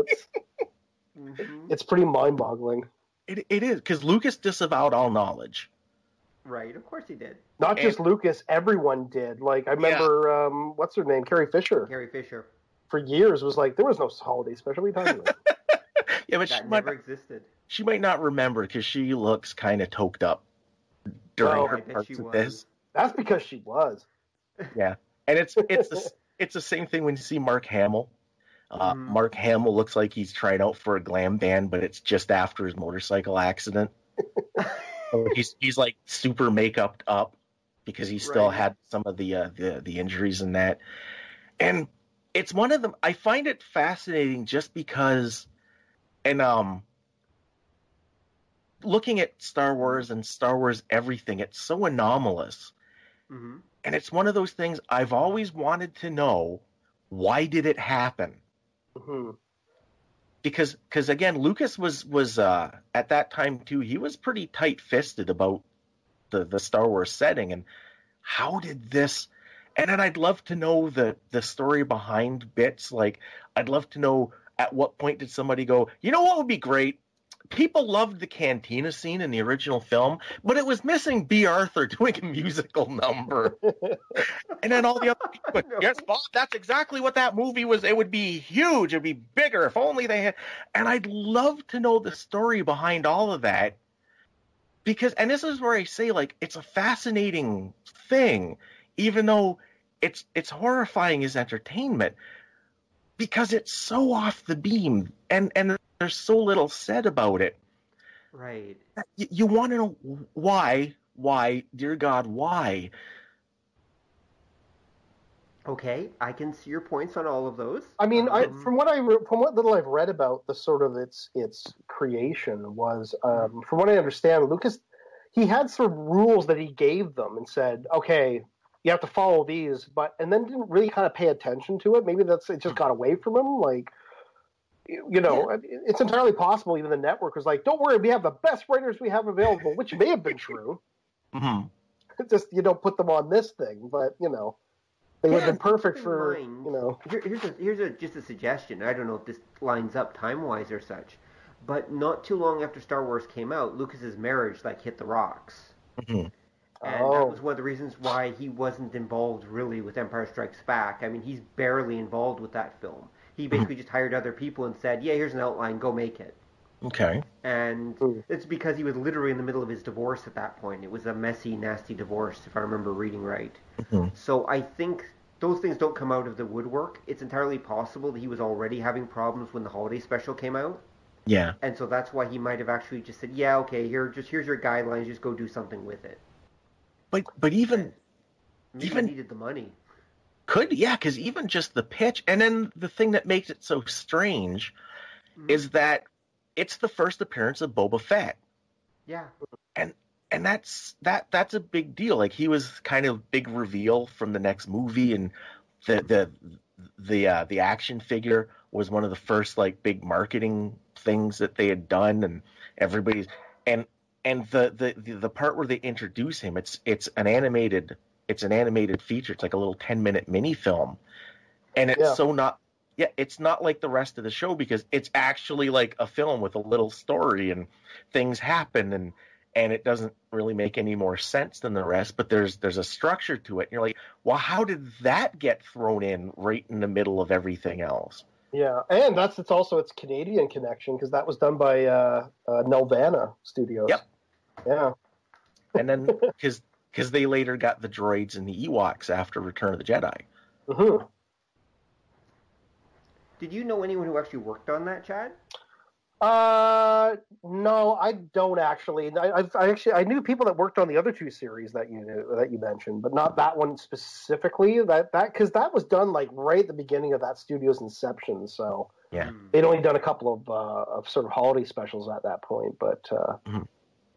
it's pretty mind-boggling. It is because Lucas disavowed all knowledge. Right, of course he did. Not just Lucas, everyone did. Like I remember, what's her name, Carrie Fisher. Carrie Fisher. For years was like there was no holiday special. What are you talking about? Yeah, but that never existed. She might not remember because she looks kind of toked up during her parts of this. That's because she was. Yeah, and it's the same thing when you see Mark Hamill. Mark Hamill looks like he's trying out for a glam band, but it's just after his motorcycle accident. he's like super makeup up because he still had some of the injuries in that. And it's one of them. I find it fascinating just because, and looking at Star Wars and Star Wars everything, it's so anomalous. And it's one of those things I've always wanted to know, why did it happen? Because again, Lucas was at that time too, he was pretty tight-fisted about the Star Wars setting and how did this, and then I'd love to know the story behind bits. Like I'd love to know at what point did somebody go, you know what would be great? People loved the cantina scene in the original film, but it was missing B. Arthur doing a musical number. And then all the other people went, yes, Bob, that's exactly what that movie was. It would be huge. It would be bigger if only they had. And I'd love to know the story behind all of that. Because, and this is where I say, like, it's a fascinating thing, even though it's horrifying as entertainment, because it's so off the beam. And there's so little said about it. Right. You want to know why, dear God, why? Okay, I can see your points on all of those. I mean, from what little I've read about the sort of its creation was, from what I understand, Lucas, he had sort of rules that he gave them and said, okay, you have to follow these, and then didn't really kind of pay attention to it. Maybe it just got away from him. Like, it's entirely possible. Even the network was like, "Don't worry, we have the best writers we have available," which may have been true. Mm-hmm. Just you don't put them on this thing, but they would have been perfect for Here's just a suggestion. I don't know if this lines up time wise or such, but not too long after Star Wars came out, Lucas's marriage hit the rocks. Mm-hmm. And that was one of the reasons why he wasn't involved really with Empire Strikes Back. I mean, he's barely involved with that film. He basically just hired other people and said, "Yeah, here's an outline, go make it." Okay. And it's because he was literally in the middle of his divorce at that point. It was a messy, nasty divorce, if I remember reading right. Mm-hmm. So I think those things don't come out of the woodwork. It's entirely possible that he was already having problems when the holiday special came out. Yeah. And so that's why he might have actually just said, "Yeah, okay, here's your guidelines, just go do something with it." But even I needed the money. Because even just the pitch, and then the thing that makes it so strange is that it's the first appearance of Boba Fett. Yeah. And that's a big deal. Like, he was kind of big reveal from the next movie, and the action figure was one of the first big marketing things that they had done, and everybody's and the part where they introduce him, it's an animated feature. It's like a little 10-minute mini film, and it's it's not like the rest of the show, because it's actually like a film with a little story and things happen, and it doesn't really make any more sense than the rest, but there's a structure to it. And you're like, well, how did that get thrown in right in the middle of everything else? Yeah, and it's also its Canadian connection, because that was done by Nelvana Studios. Yep. Yeah. And then because they later got the droids and the Ewoks after Return of the Jedi. Mm-hmm. Did you know anyone who actually worked on that, Chad? No, I don't actually. I knew people that worked on the other two series that you mentioned, but not that one specifically. Because that was done right at the beginning of that studio's inception. So yeah, they'd only done a couple of sort of holiday specials at that point. But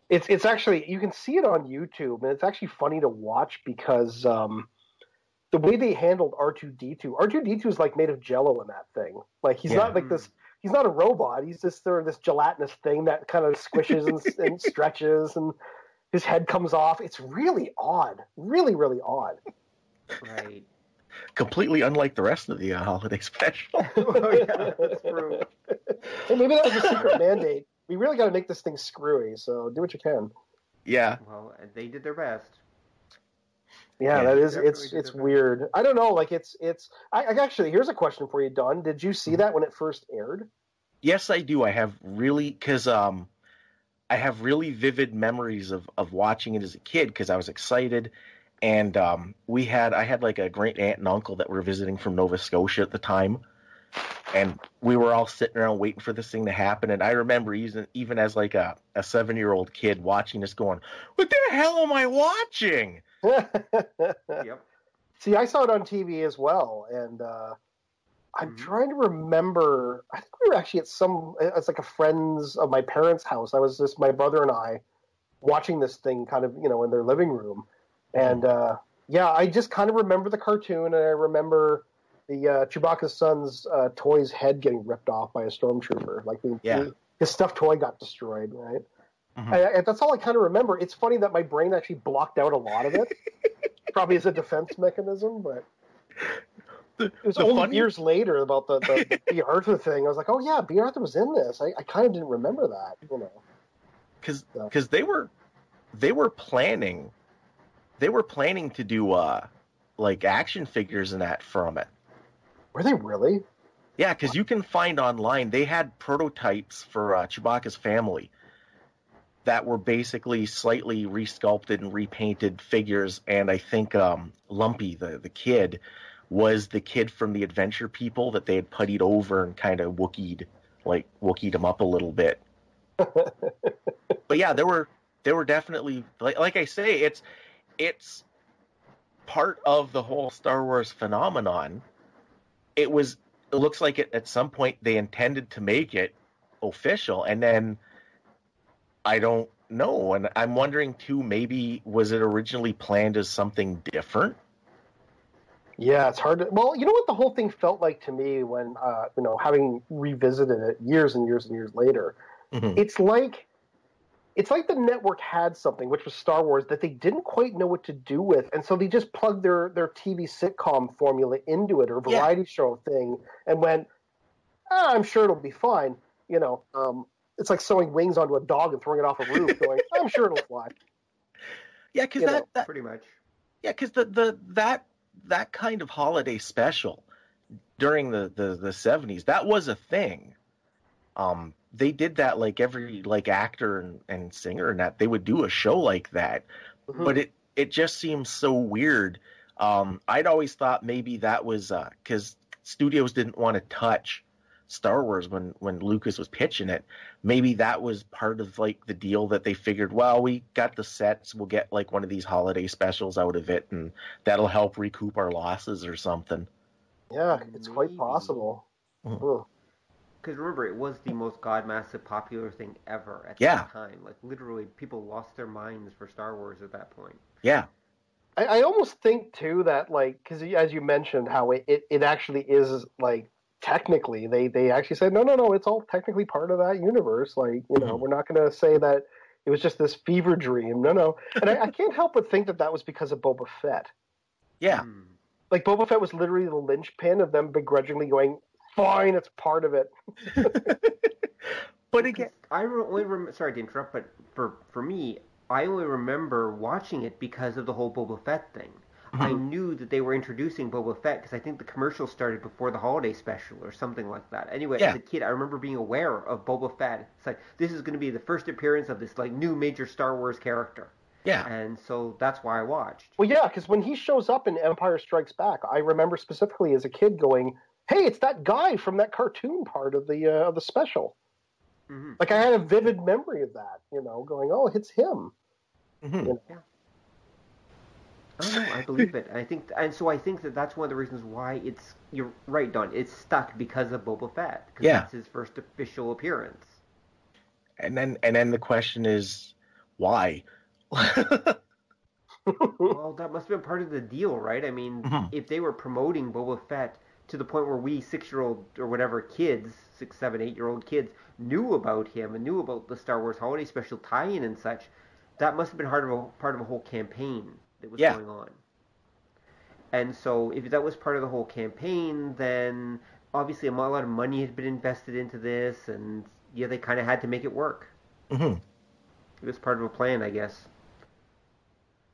it's actually, you can see it on YouTube, and it's actually funny to watch because the way they handled R2-D2. R2-D2 is made of Jello in that thing. He's not this. He's not a robot. He's just sort of this gelatinous thing that kind of squishes and stretches, and his head comes off. It's really odd. Really, really odd. Right. Completely unlike the rest of the holiday special. Oh, yeah, that's true. Hey, maybe that was a secret mandate. We really got to make this thing screwy, so do what you can. Yeah. Well, they did their best. Yeah, that is. It's weird. I don't know. I actually, here's a question for you, Don. Did you see that when it first aired? Yes, I do. I have really vivid memories of watching it as a kid, because I was excited, and I had a great aunt and uncle that were visiting from Nova Scotia at the time, and we were all sitting around waiting for this thing to happen. And I remember even as a 7-year-old kid watching this, going, "What the hell am I watching?" Yep. See, I saw it on TV as well, and I'm trying to remember. I think we were actually it's a friend's of my parents' house. I was just my brother and I watching this thing kind of, in their living room. And I just kind of remember the cartoon, and I remember the Chewbacca's son's toy's head getting ripped off by a stormtrooper. His stuffed toy got destroyed, right? Mm-hmm. And that's all I kind of remember. It's funny that my brain actually blocked out a lot of it, probably as a defense mechanism. But it was only years later about the B. Arthur thing. I was like, oh yeah, B. Arthur was in this. I kind of didn't remember that, because they were planning to do action figures and that from it. Were they really? Yeah, because you can find online they had prototypes for Chewbacca's family that were basically slightly resculpted and repainted figures, and I think Lumpy, the kid, was the kid from the Adventure People that they had puttied over and kind of Wookieed him up a little bit. But yeah, there were definitely, like I say, it's part of the whole Star Wars phenomenon. It looks like at some point they intended to make it official, and then I don't know. And I'm wondering too, maybe was it originally planned as something different? Yeah, it's hard to. Well, you know what the whole thing felt like to me when, having revisited it years and years and years later. Mhm. It's like the network had something, which was Star Wars, that they didn't quite know what to do with, and so they just plugged their TV sitcom formula into it, or variety show thing, and went, I'm sure it'll be fine. It's like sewing wings onto a dog and throwing it off a roof, going, I'm sure it'll fly. Yeah, because that pretty much. Yeah, because that kind of holiday special during the 70s, that was a thing. They did that like every actor and singer, and that they would do a show like that. Mm-hmm. But it just seems so weird. I'd always thought maybe that was because studios didn't want to touch Star Wars when Lucas was pitching it. Maybe that was part of like the deal, that they figured, well, we got the sets, we'll get like one of these holiday specials out of it, and that'll help recoup our losses or something. Yeah, it's quite possible. Mm-hmm. Because remember, it was the most godmassive popular thing ever at that time. Like, literally, people lost their minds for Star Wars at that point. Yeah. I almost think, too, that, like, because as you mentioned, how it actually is, like, technically, they actually said, no, it's all technically part of that universe. Like, we're not going to say that it was just this fever dream. No. And I can't help but think that was because of Boba Fett. Yeah. Like, Boba Fett was literally the linchpin of them begrudgingly going, fine, it's part of it. But again, I only sorry to interrupt, but for me, I only remember watching it because of the whole Boba Fett thing. Mm-hmm. I knew that they were introducing Boba Fett because I think the commercial started before the holiday special or something like that. Anyway, as a kid, I remember being aware of Boba Fett. It's like, this is going to be the first appearance of this like new major Star Wars character. Yeah. And so that's why I watched. Well, yeah, because when he shows up in Empire Strikes Back, I remember specifically as a kid going, hey, it's that guy from that cartoon part of the special. Mm-hmm. Like, I had a vivid memory of that, going, oh, it's him. Mm-hmm. Yeah. Oh, no, I believe it. I think that that's one of the reasons why you're right, Don, it's stuck because of Boba Fett. Because that's his first official appearance. And then the question is, why? Well, that must have been part of the deal, right? I mean, if they were promoting Boba Fett to the point where we 6-year-old or whatever kids, 6, 7, 8-year-old kids knew about him and knew about the Star Wars Holiday Special tie-in and such, that must have been part of a whole campaign that was going on. And so if that was part of the whole campaign, then obviously a lot of money had been invested into this, and they kind of had to make it work. Mm-hmm. It was part of a plan, I guess.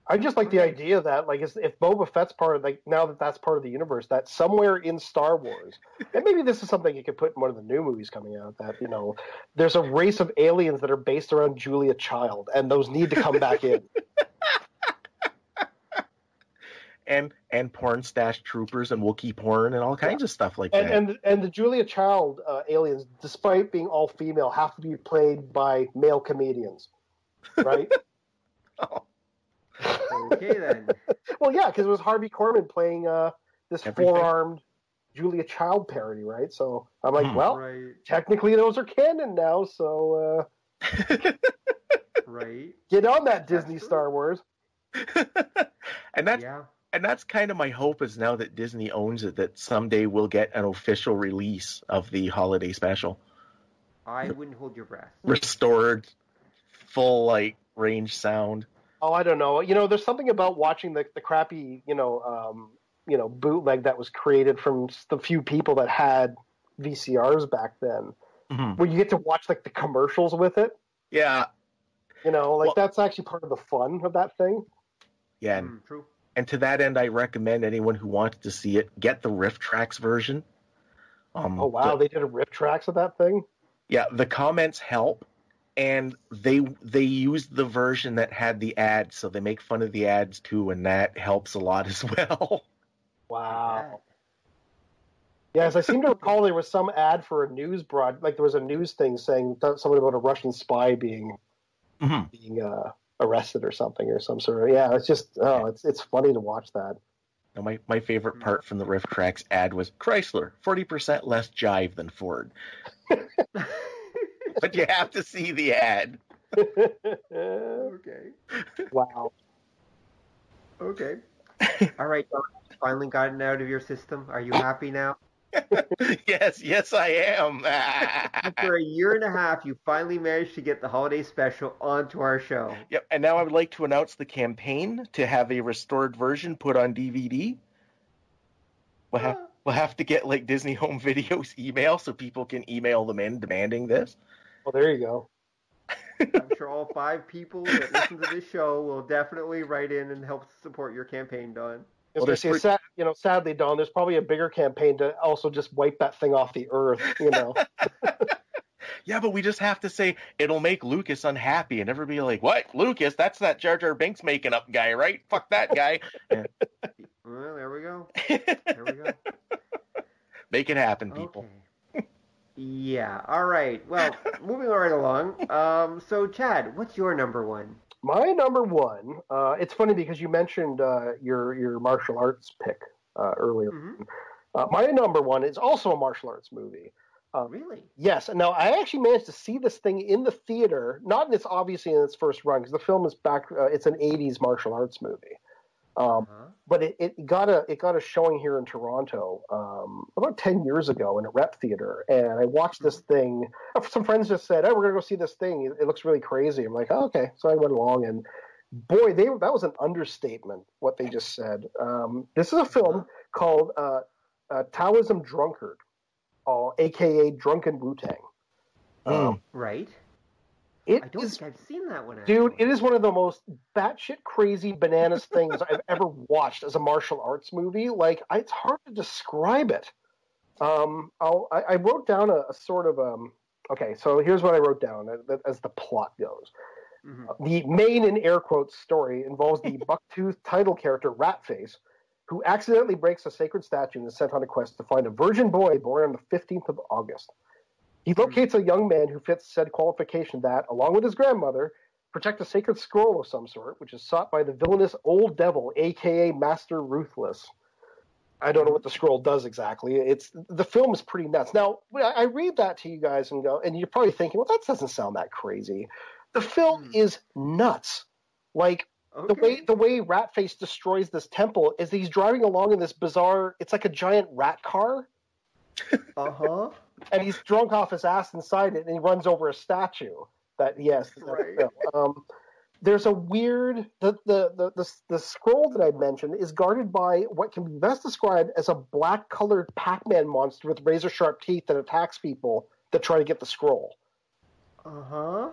I just like the idea that, like, if Boba Fett's part of, like, now that that's part of the universe, that somewhere in Star Wars, and maybe this is something you could put in one of the new movies coming out, that, there's a race of aliens that are based around Julia Child, and those need to come back in. And porn stash troopers and Wookiee porn and all kinds of stuff like that. And the Julia Child aliens, despite being all female, have to be played by male comedians, right? Oh. Okay, then. Well, yeah, because it was Harvey Korman playing this four-armed Julia Child parody, right? So I'm like, technically those are canon now, so right. Get on that, Disney Star Wars. And that's kind of my hope, is now that Disney owns it, that someday we'll get an official release of the holiday special. I wouldn't hold your breath. Restored, full range sound. Oh, I don't know. There's something about watching the crappy, bootleg that was created from the few people that had VCRs back then, where you get to watch the commercials with it. Yeah. That's actually part of the fun of that thing. Yeah. True. And to that end, I recommend anyone who wants to see it, get the Riff Tracks version. Oh, wow. They did a Riff Tracks of that thing? Yeah. The comments help. And they used the version that had the ads, so they make fun of the ads too, and that helps a lot as well. Wow. Yes, I seem to recall there was some ad for a news there was a news thing saying something about a Russian spy being arrested or something or some sort of. Yeah, it's just it's funny to watch that. Now, my favorite part from the Riff Tracks ad was Chrysler, 40% less jive than Ford. But you have to see the ad. Okay. Wow. Okay. All right. finally gotten out of your system? Are you happy now? Yes, I am. After a year and a half, you finally managed to get the holiday special onto our show. Yep, and now I would like to announce the campaign to have a restored version put on DVD. We'll have to get like Disney Home Video's email so people can email them in demanding this. Well, there you go. I'm sure all 5 people that listen to this show will definitely write in and help support your campaign, Don. Well, sadly, Don, there's probably a bigger campaign to also just wipe that thing off the earth, Yeah, but we just have to say it'll make Lucas unhappy, and everybody like, what? Lucas? That's that Jar Jar Binks making up guy, right? Fuck that guy. Well, there we go. There we go. Make it happen, people. Okay. Yeah. All right. Well, moving right along. So, Chad, what's your number one? My number one. It's funny because you mentioned your martial arts pick earlier. Mm-hmm. My number one is also a martial arts movie. Really? Yes. Now, I actually managed to see this thing in the theater, not in its obviously in its first run, because the film is back. It's an '80s martial arts movie. But it got a showing here in Toronto about 10 years ago in a rep theater, and I watched this thing. Some friends just said, "Oh, we're gonna go see this thing. It looks really crazy." I'm like, "Oh, okay." So I went along, and boy, that was an understatement what they just said. This is a film called Taoism Drunkard, aka Drunken Wu-Tang. Right. I don't think I've seen that one. Dude, it is one of the most batshit crazy bananas things I've ever watched as a martial arts movie. Like, it's hard to describe it. I wrote down a sort of okay, so here's what I wrote down as the plot goes. Mm-hmm. The main, in air quotes, story involves the buck-toothed title character Ratface, who accidentally breaks a sacred statue and is sent on a quest to find a virgin boy born on the 15th of August. He locates a young man who fits said qualification that, along with his grandmother, protect a sacred scroll of some sort, which is sought by the villainous Old Devil, a.k.a. Master Ruthless. I don't know what the scroll does exactly. The film is pretty nuts. Now, I read that to you guys and you're probably thinking, well, that doesn't sound that crazy. The film is nuts. Like, the way Ratface destroys this temple is he's driving along in this bizarre, it's like a giant rat car. Uh-huh. And he's drunk off his ass inside it, and he runs over a statue. There's a weird the scroll that I mentioned is guarded by what can be best described as a black colored Pac-Man monster with razor sharp teeth that attacks people that try to get the scroll. The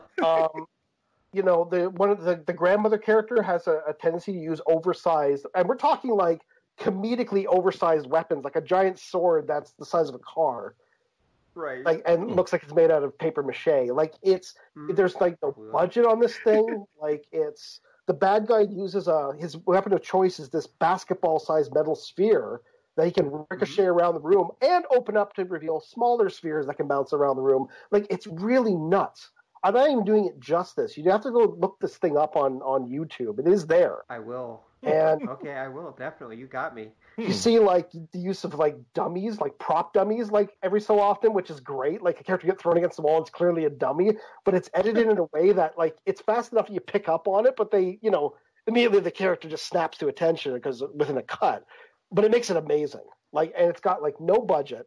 grandmother character has a tendency to use oversized, and we're talking like comedically oversized weapons, like a giant sword that's the size of a car. Right. Like, and looks like it's made out of paper mache. Like, there's like no budget on this thing. Like, the bad guy uses his weapon of choice is this basketball-sized metal sphere that he can ricochet around the room and open up to reveal smaller spheres that can bounce around the room. Like, it's really nuts. I'm not even doing it justice. You have to go look this thing up on YouTube. It is there. I will. And okay, I will, definitely. You got me. You see, like, the use of, like, dummies, like, prop dummies, like, every so often, which is great. Like, a character gets thrown against the wall, it's clearly a dummy, but it's edited in a way that, like, it's fast enough that you pick up on it, but they, immediately the character just snaps to attention because within a cut. But it makes it amazing. Like, and it's got, like, no budget.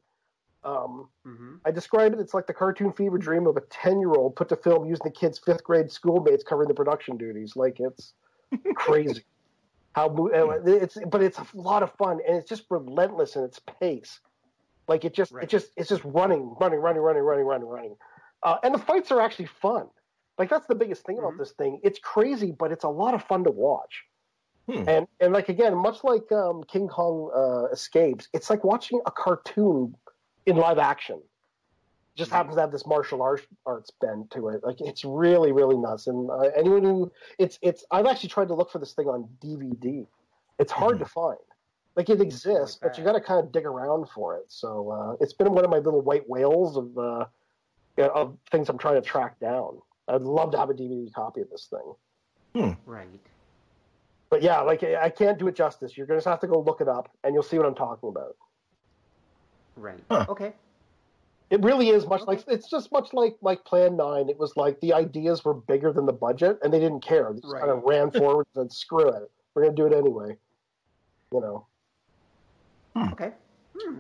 I describe it, it's like the cartoon fever dream of a 10-year-old put to film using the kid's 5th grade schoolmates covering the production duties. Like, it's crazy. But it's a lot of fun, and it's just relentless in its pace. Like, it's just running. And the fights are actually fun. Like, that's the biggest thing about this thing. It's crazy, but it's a lot of fun to watch. And like, again, much like King Kong Escapes, it's like watching a cartoon in live action. It just happens to have this martial arts bend to it. Like, it's really, really nuts. And anyone who I've actually tried to look for this thing on DVD. It's hard to find. Like, it exists, but you got to kind of dig around for it. So it's been one of my little white whales of things I'm trying to track down. I'd love to have a DVD copy of this thing. Right. But yeah, like, I can't do it justice. You're going to have to go look it up, and you'll see what I'm talking about. Right. Huh. Okay. It really is much like, it's just much like Plan 9. It was like the ideas were bigger than the budget, and they didn't care. They just kind of ran forward and said, screw it. We're going to do it anyway. Okay.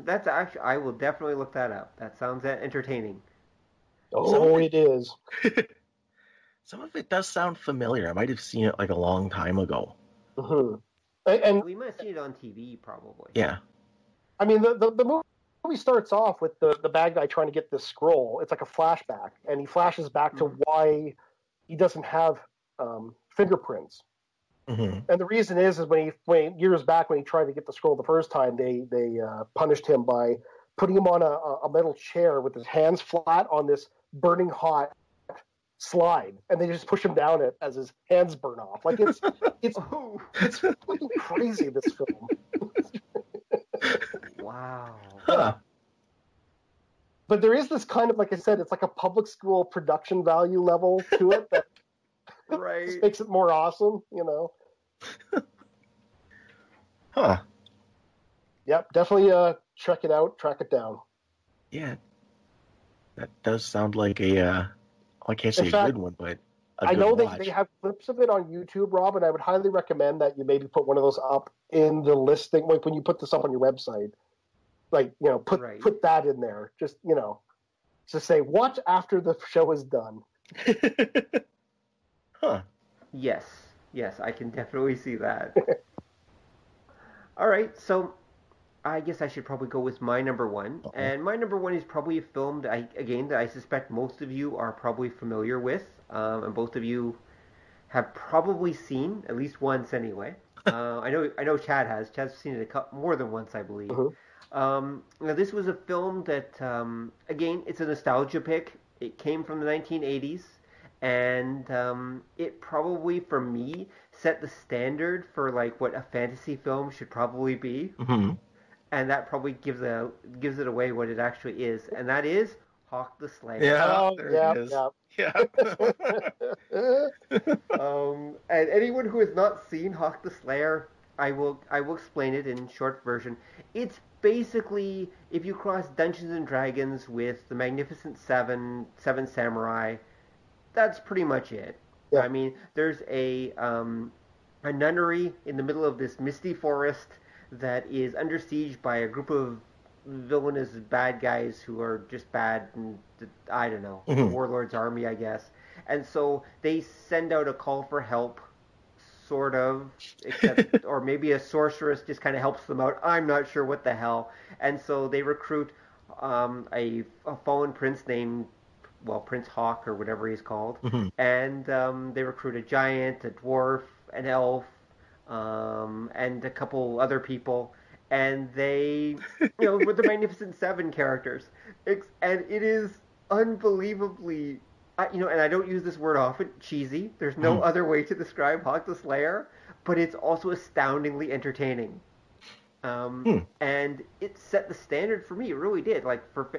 That's actually, I will definitely look that up. That sounds entertaining. Oh, it is. Some of it does sound familiar. I might have seen it like a long time ago. Mm-hmm. And We might have seen it on TV, probably. Yeah. I mean, the movie starts off with the bad guy trying to get this scroll. It's like a flashback, and he flashes back to why he doesn't have fingerprints. Mm-hmm. And the reason is when years back when he tried to get the scroll the first time, they punished him by putting him on a metal chair with his hands flat on this burning hot slide, and they just push him down it as his hands burn off. Like it's it's fucking crazy, this film. Wow. Huh. But there is this kind of, like I said, it's like a public school production value level to it that Right. just makes it more awesome, you know. Huh. Yep, definitely check it out, track it down. Yeah. That does sound like a, I can't say In a fact, good one, but I know they have clips of it on YouTube, Rob, and I would highly recommend that you maybe put one of those up in the listing, like when you put this up on your website. Like, you know, put that in there. Just, you know, to say, watch after the show is done. Huh. Yes, I can definitely see that. All right, so I guess I should probably go with my number one. Uh-oh. And my number one is probably a film that I suspect most of you are probably familiar with, and both of you have probably seen at least once anyway. I know Chad has. Chad's seen it more than once, I believe. Mm-hmm. Now this was a film that, again, it's a nostalgia pick. It came from the 1980s, and it probably, for me, set the standard for like what a fantasy film should probably be. Mm-hmm. And that probably gives it away what it actually is, and that is Hawk the Slayer. Yeah, there it is. And anyone who has not seen Hawk the Slayer, I will explain it in short version. It's basically, if you cross Dungeons and Dragons with the Magnificent Seven Samurai, that's pretty much it. Yeah. I mean, there's a nunnery in the middle of this misty forest that is under siege by a group of villainous bad guys who are just bad, and I don't know, the warlord's army, I guess. And so they send out a call for help, sort of, except, or maybe a sorceress just kind of helps them out. I'm not sure what the hell. And so they recruit a fallen prince named, well, Prince Hawk or whatever he's called. And they recruit a giant, a dwarf, an elf, and a couple other people, and they, with the Magnificent Seven characters, and it is unbelievably, and I don't use this word often, cheesy. There's no other way to describe Hawk the Slayer, but it's also astoundingly entertaining. And it set the standard for me. It really did. Like for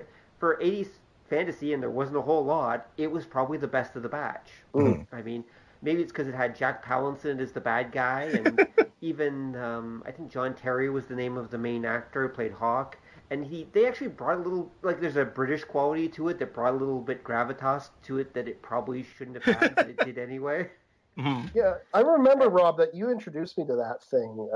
80s fantasy, and there wasn't a whole lot, it was probably the best of the batch. I mean, maybe it's because it had Jack Palance as the bad guy, and even I think John Terry was the name of the main actor who played Hawk, and they actually brought a little, like, there's a British quality to it that brought a little bit gravitas to it that it probably shouldn't have had, but it did anyway. Yeah, I remember, Rob, that you introduced me to that thing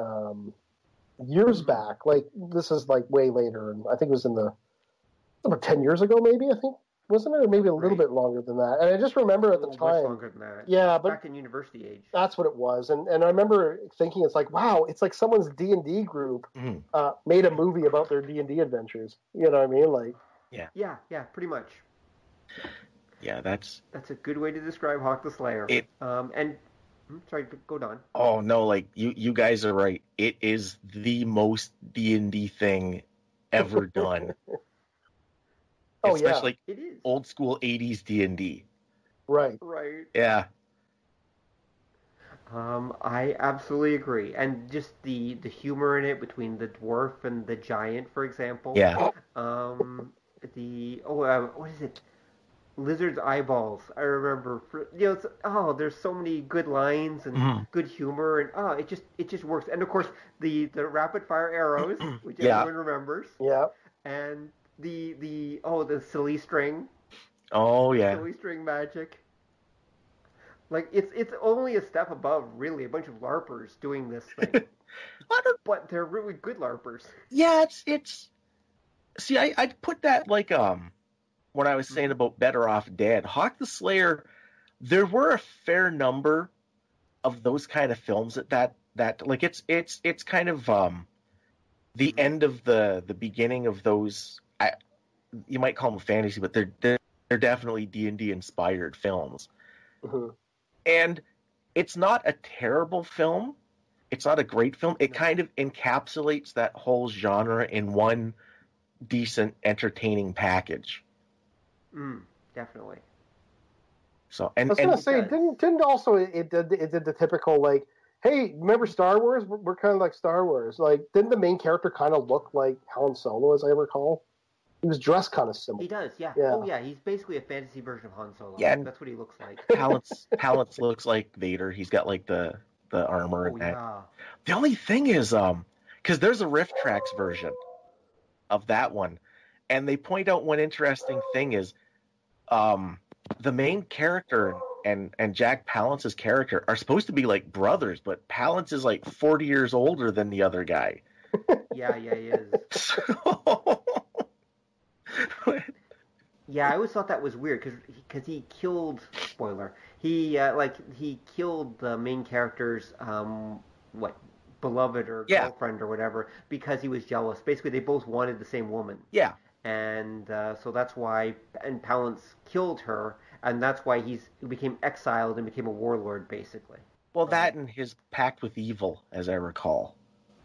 years back. Like, this is like way later, and I think it was about 10 years ago, maybe, I think. Wasn't it? Or maybe a little bit longer than that. And I just remember at the time. Much longer than that. Yeah, but back in university age. That's what it was. And I remember thinking, it's like, wow, it's like someone's D&D group made a movie about their D&D adventures. You know what I mean? Like, yeah, pretty much. Yeah, that's a good way to describe Hawk the Slayer. Sorry, go on. Oh no, like you guys are right. It is the most D&D thing ever done. Especially it is. Old school 80s D&D. Right. Yeah. I absolutely agree. And just the humor in it between the dwarf and the giant, for example. Yeah. What is it? Lizard's eyeballs. I remember. There's so many good lines and good humor, and it just works. And of course, the rapid fire arrows, which everyone remembers. Yeah. And the silly string. Oh yeah. Silly string magic. Like it's only a step above, really, a bunch of LARPers doing this thing, but they're really good LARPers. Yeah, it's. See, I'd put that like when I was saying about Better Off Dead, Hawk the Slayer. There were a fair number of those kind of films that like it's kind of the end of the beginning of those. You might call them fantasy, but they're definitely D&D inspired films. Mm-hmm. And it's not a terrible film. It's not a great film. It kind of encapsulates that whole genre in one decent, entertaining package. Definitely. So, I was gonna say, didn't also it did the typical like, hey, remember Star Wars? We're kind of like Star Wars. Like, didn't the main character kind of look like Han Solo, as I recall? He was dressed kind of similar. He does, yeah. Yeah. Oh, yeah. He's basically a fantasy version of Han Solo. Yeah. That's what he looks like. Palance looks like Vader. He's got like the armor and that. Yeah. The only thing is, because there's a Rift Tracks version of that one, and they point out one interesting thing is, the main character and Jack Palance's character are supposed to be like brothers, but Palance is like 40 years older than the other guy. Yeah, he is. So... Yeah, I always thought that was weird because he killed, spoiler, he killed the main character's beloved or girlfriend or whatever because he was jealous. Basically, they both wanted the same woman. Yeah. And so that's why, and Palance killed her, and that's why he became exiled and became a warlord, basically. Well, that and his pact with evil, as I recall.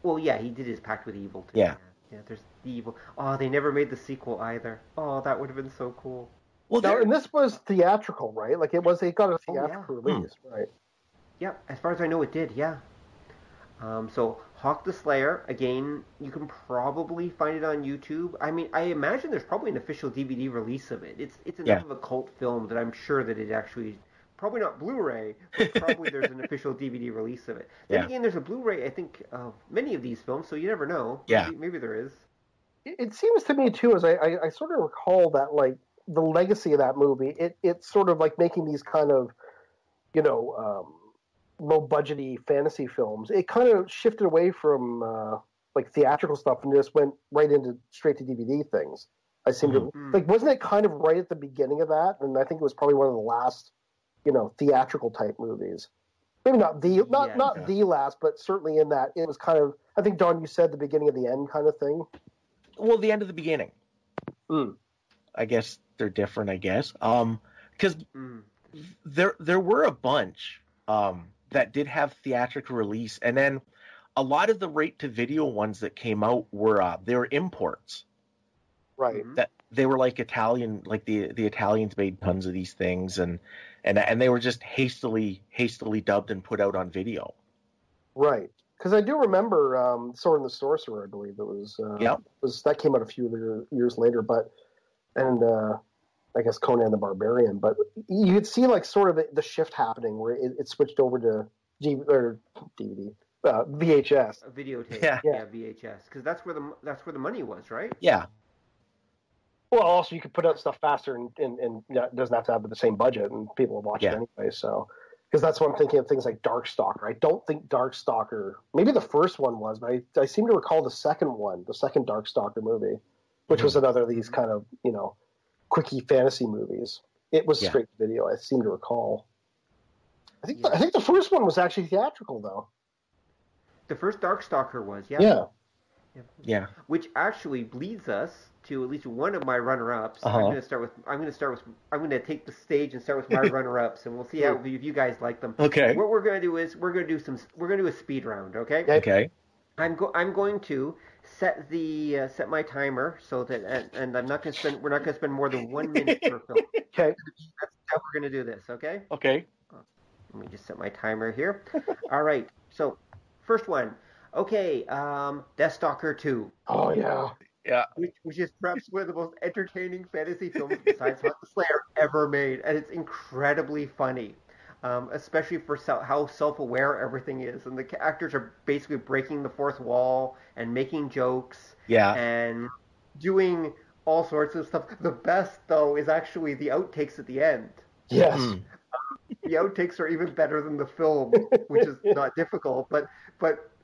Well, yeah, he did his pact with evil, too. Yeah. Yeah, there's the evil. Oh, they never made the sequel either. Oh, that would have been so cool. Well, now, and this was theatrical, right? Like, it got a theatrical release, right? Yeah, as far as I know, it did, yeah. So, Hawk the Slayer, again, you can probably find it on YouTube. I mean, I imagine there's probably an official DVD release of it. It's enough of a cult film that I'm sure that it actually, probably not Blu-ray, but probably there's an official DVD release of it. Then again, there's a Blu-ray, I think, of many of these films, so you never know. Yeah. Maybe there is. It seems to me, too, as I sort of recall that, like, the legacy of that movie, it's sort of like making these kind of, low-budgety fantasy films. It kind of shifted away from like theatrical stuff and just went right into straight to DVD things. I seem to like, wasn't it kind of right at the beginning of that? And I think it was probably one of the last, theatrical type movies. Maybe not the last, but certainly in that it was kind of. I think Don, you said the beginning of the end kind of thing. Well, the end of the beginning. I guess they're different. I guess because there were a bunch. That did have theatrical release, and then a lot of the rate-to-video ones that came out were they were imports, right? That they were like Italian, like the Italians made tons of these things, and they were just hastily dubbed and put out on video, right? Because I do remember Sword and the Sorcerer, I believe it was. That came out a few years later, but I guess Conan the Barbarian, but you could see like sort of the shift happening where it switched over to DVD, VHS, a videotape, yeah, VHS, because that's where the money was, right? Yeah. Well, also you could put out stuff faster and it doesn't have to have the same budget, and people will watch it anyway. So, because that's what I'm thinking of things like Darkstalker. I don't think Darkstalker. Maybe the first one was, but I seem to recall the second Darkstalker movie, which was another of these kind of quickie fantasy movies. It was straight to video, I seem to recall. I think the first one was actually theatrical, though. The first Darkstalker was, yeah. Which actually leads us to at least one of my runner-ups. I'm going to take the stage and start with my runner-ups, and we'll see if you guys like them. Okay. What we're going to do is we're going to do a speed round. Okay. Okay. I'm going to set my timer so that, and we're not going to spend more than 1 minute per film. Okay. That's how we're going to do this. Okay. Okay. Let me just set my timer here. All right. So, first one. Okay. Deathstalker 2. Oh yeah. Yeah. Which is perhaps one of the most entertaining fantasy films besides Hawk the Slayer ever made, and it's incredibly funny. Especially for how self-aware everything is. And the actors are basically breaking the fourth wall and making jokes and doing all sorts of stuff. The best, though, is actually the outtakes at the end. Yes. The outtakes are even better than the film, which is not difficult, but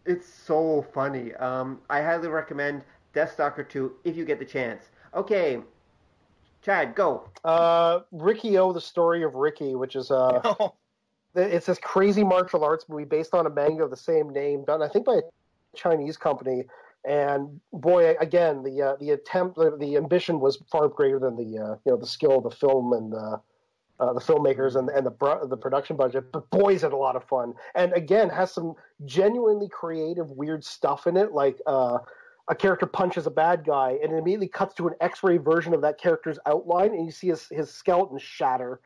it's so funny. I highly recommend Deathstalker 2 if you get the chance. Okay, Chad, go. Ricky O, the story of Ricky, which is it's this crazy martial arts movie based on a manga of the same name, done I think by a Chinese company. And boy, again, the ambition was far greater than the skill of the film and the filmmakers and the production budget. But boy, is it a lot of fun. And again, has some genuinely creative, weird stuff in it, like a character punches a bad guy, and it immediately cuts to an X-ray version of that character's outline, and you see his skeleton shatter,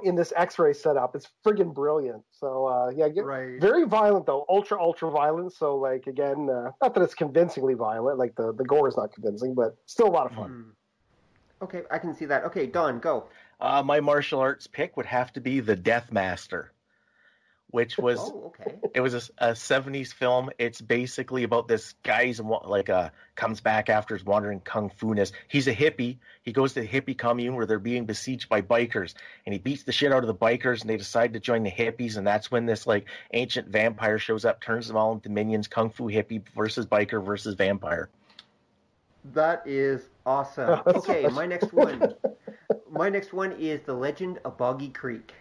in this X-ray setup. It's friggin' brilliant. So right. Very violent though, ultra violent. So like again, not that it's convincingly violent, like the gore is not convincing, but still a lot of fun. Okay, I can see that. Okay, Don, go. My martial arts pick would have to be The Death Master, which was It was a 70s film. It's basically about this guy who's comes back after his wandering kung fu-ness. He's a hippie. He goes to the hippie commune where they're being besieged by bikers, and he beats the shit out of the bikers, and they decide to join the hippies, and that's when this ancient vampire shows up, turns them all into minions. Kung fu hippie versus biker versus vampire. That is awesome. Okay, my next one. My next one is The Legend of Boggy Creek.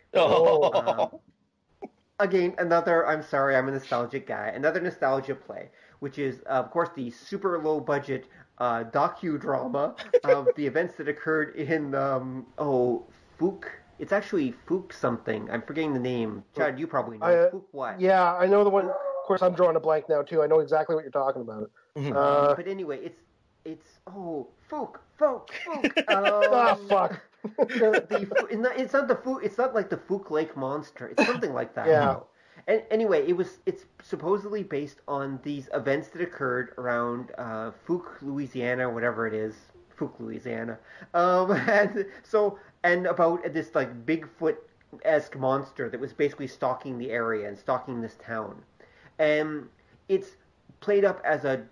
Again, I'm sorry, I'm a nostalgic guy. Another nostalgia play, which is, of course, the super low-budget docudrama of the events that occurred in, Fook. It's actually Fook something. I'm forgetting the name. Chad, you probably know. Fook what? Yeah, I know the one. Of course, I'm drawing a blank now, too. I know exactly what you're talking about. But anyway, it's Fook. Fuck. It's not the Fook. It's not like the Fook Lake Monster. It's something like that. Yeah. And anyway, it's supposedly based on these events that occurred around Fook, Louisiana, whatever it is, Fook, Louisiana, and about this Bigfoot-esque monster that was basically stalking the area and stalking this town, and it's played up as a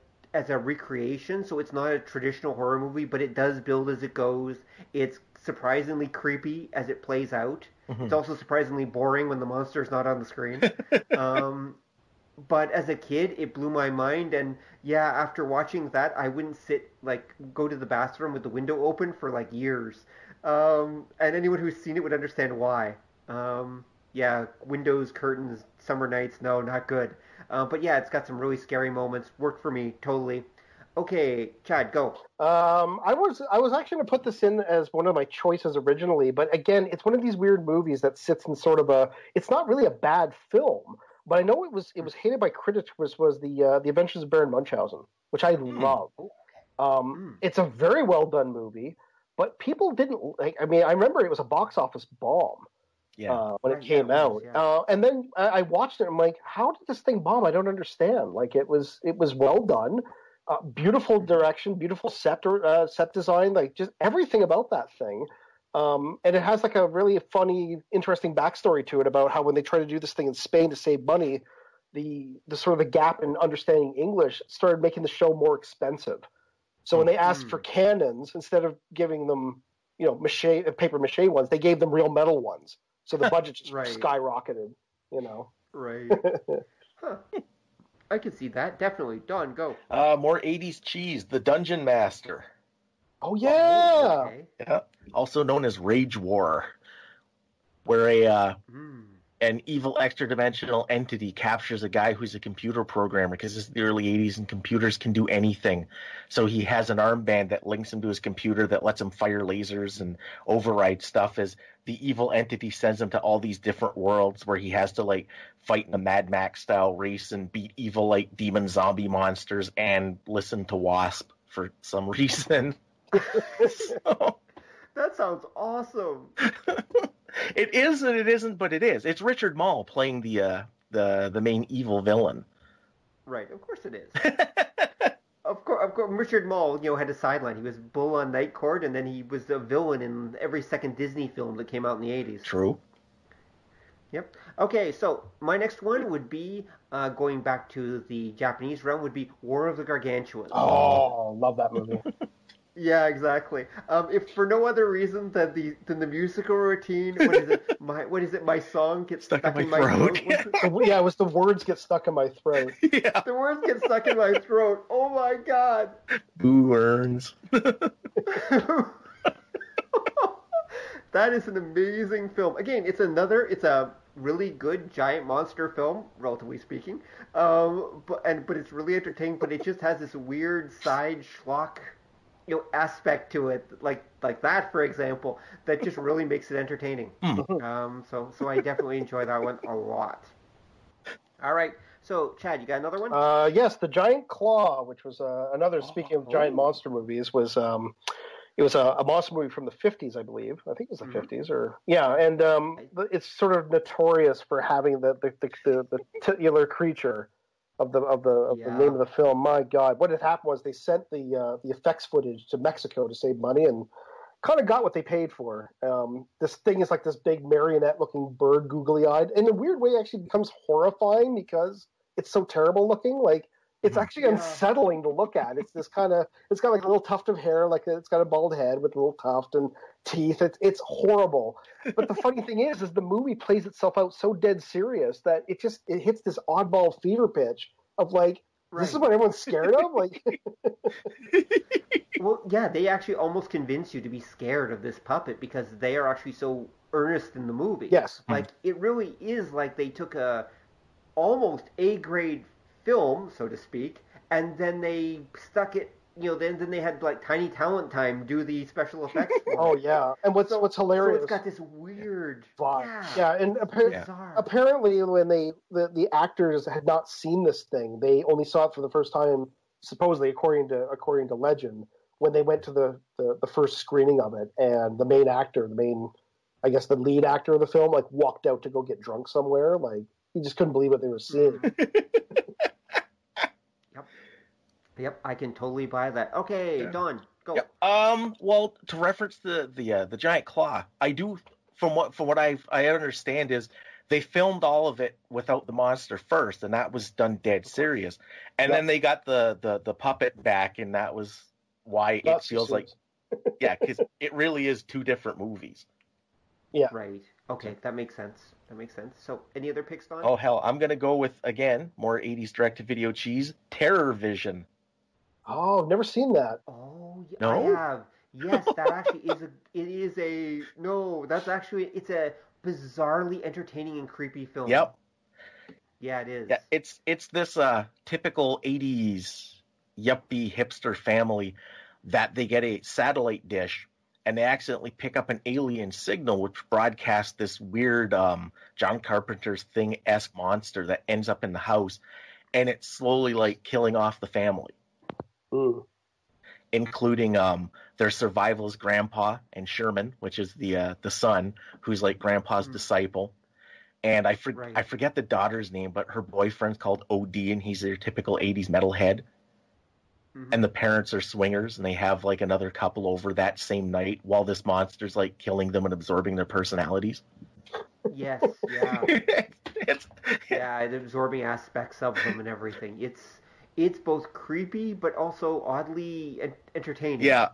recreation, so it's not a traditional horror movie, but it does build as it goes. It's surprisingly creepy as it plays out. Mm-hmm. It's also surprisingly boring when the monster's not on the screen. But as a kid, it blew my mind, and yeah, after watching that, I wouldn't go to the bathroom with the window open for years. And anyone who's seen it would understand why. Windows, curtains, summer nights, no, not good. But yeah, it's got some really scary moments. Worked for me, totally. Okay, Chad, go. I was actually going to put this in as one of my choices originally, but again, it's one of these weird movies that sits in sort of it's not really a bad film, but I know it was hated by critics, which was the Adventures of Baron Munchausen, which I love. It's a very well done movie, but people didn't I remember it was a box office bomb. Yeah. When it came out. Yeah. And then I watched it and I'm like, how did this thing bomb? I don't understand. It was well done. Beautiful direction, beautiful set design, just everything about that thing. And it has a really funny, interesting backstory to it about how when they tried to do this thing in Spain to save money, the sort of the gap in understanding English started making the show more expensive. So when they asked for cannons, instead of giving them, paper mache ones, they gave them real metal ones. So the budget just skyrocketed, Right. Huh. I can see that. Definitely. Don, go. More 80s cheese, The Dungeon Master. Oh, yeah. Okay. Yeah. Also known as Rage War, where an evil extra-dimensional entity captures a guy who's a computer programmer, because it's the early 80s and computers can do anything. So he has an armband that links him to his computer that lets him fire lasers and override stuff, as the evil entity sends him to all these different worlds where he has to fight in a Mad Max style race and beat evil demon zombie monsters and listen to Wasp for some reason. So, that sounds awesome. It is and it isn't, but it is. It's Richard Mall playing the main evil villain. Right, of course it is. Of course, Richard Mall, had a sideline. He was Bull on Night Court, and then he was a villain in every second Disney film that came out in the 80s. True. Yep. Okay, so my next one would be, going back to the Japanese realm, would be War of the Gargantuans. Oh, love that movie. Yeah, exactly. If for no other reason than the musical routine, what is it? My song gets Stuck stuck in in my my throat. throat. What's Yeah, it was the words get stuck in my throat. Yeah. the words get stuck in my throat. Oh my god. Boo earns. That is an amazing film. Again, it's a really good giant monster film, relatively speaking. But it's really entertaining. But it just has this weird side schlock, aspect to it, like that, for example, that just really makes it entertaining. So I definitely enjoy that one a lot. All right, so Chad, you got another one? Yes, The Giant Claw, which was another, speaking of giant monster movies, was it was a monster movie from the 50s, I believe. I think it was the 50s, or yeah, and it's sort of notorious for having the titular creature of the name of the film. My God, what had happened was they sent the effects footage to Mexico to save money and kind of got what they paid for. This thing is like this big marionette-looking bird, googly-eyed. In a weird way, it actually becomes horrifying because it's so terrible looking. Like, it's actually unsettling to look at. It's this kind of, it's got like a little tuft of hair, like it's got a bald head with a little tuft and teeth. It's horrible. But the funny thing is the movie plays itself out so dead serious that it hits this oddball fever pitch of like, this is what everyone's scared of? Like, Well, yeah, they actually almost convince you to be scared of this puppet because they are actually so earnest in the movie. Yes. Like, it really is like they took a almost A-grade film, so to speak, and then they stuck it, then they had like Tiny Talent Time do the special effects for oh it. yeah. And what's hilarious? So it's got this weird vibe. Yeah, and apparently when the actors had not seen this thing, they only saw it for the first time, supposedly according to legend, when they went to the first screening of it, and the main actor, I guess the lead actor of the film, like walked out to go get drunk somewhere. Like, he just couldn't believe what they were seeing. Yep, I can totally buy that. Okay, Don, go. Yep. Well, to reference the giant claw, I do, from what I understand is they filmed all of it without the monster first, and that was done dead serious. And then they got the puppet back, and that was why it feels like, because it really is two different movies. Yeah. Right. Okay, that makes sense. So, any other picks, Don? Oh hell, I'm gonna go with, again, more 80s direct-to-video cheese, Terror Vision. Oh, I've never seen that. Oh, yeah, No? I have. Yes, that actually it's a bizarrely entertaining and creepy film. Yep. Yeah, it is. Yeah, it's this typical 80s yuppie hipster family that they get a satellite dish and they accidentally pick up an alien signal which broadcasts this weird John Carpenter's Thing-esque monster that ends up in the house, and it's slowly like killing off the family. Ooh. Including their survivalist grandpa and Sherman, which is the son, who's like grandpa's disciple. And I forget the daughter's name, but her boyfriend's called OD, and he's their typical 80s metalhead. Mm-hmm. And the parents are swingers, and they have like another couple over that same night while this monster's like killing them and absorbing their personalities. Yes, yeah. And absorbing aspects of them and everything. It's both creepy but also oddly entertaining. Yeah.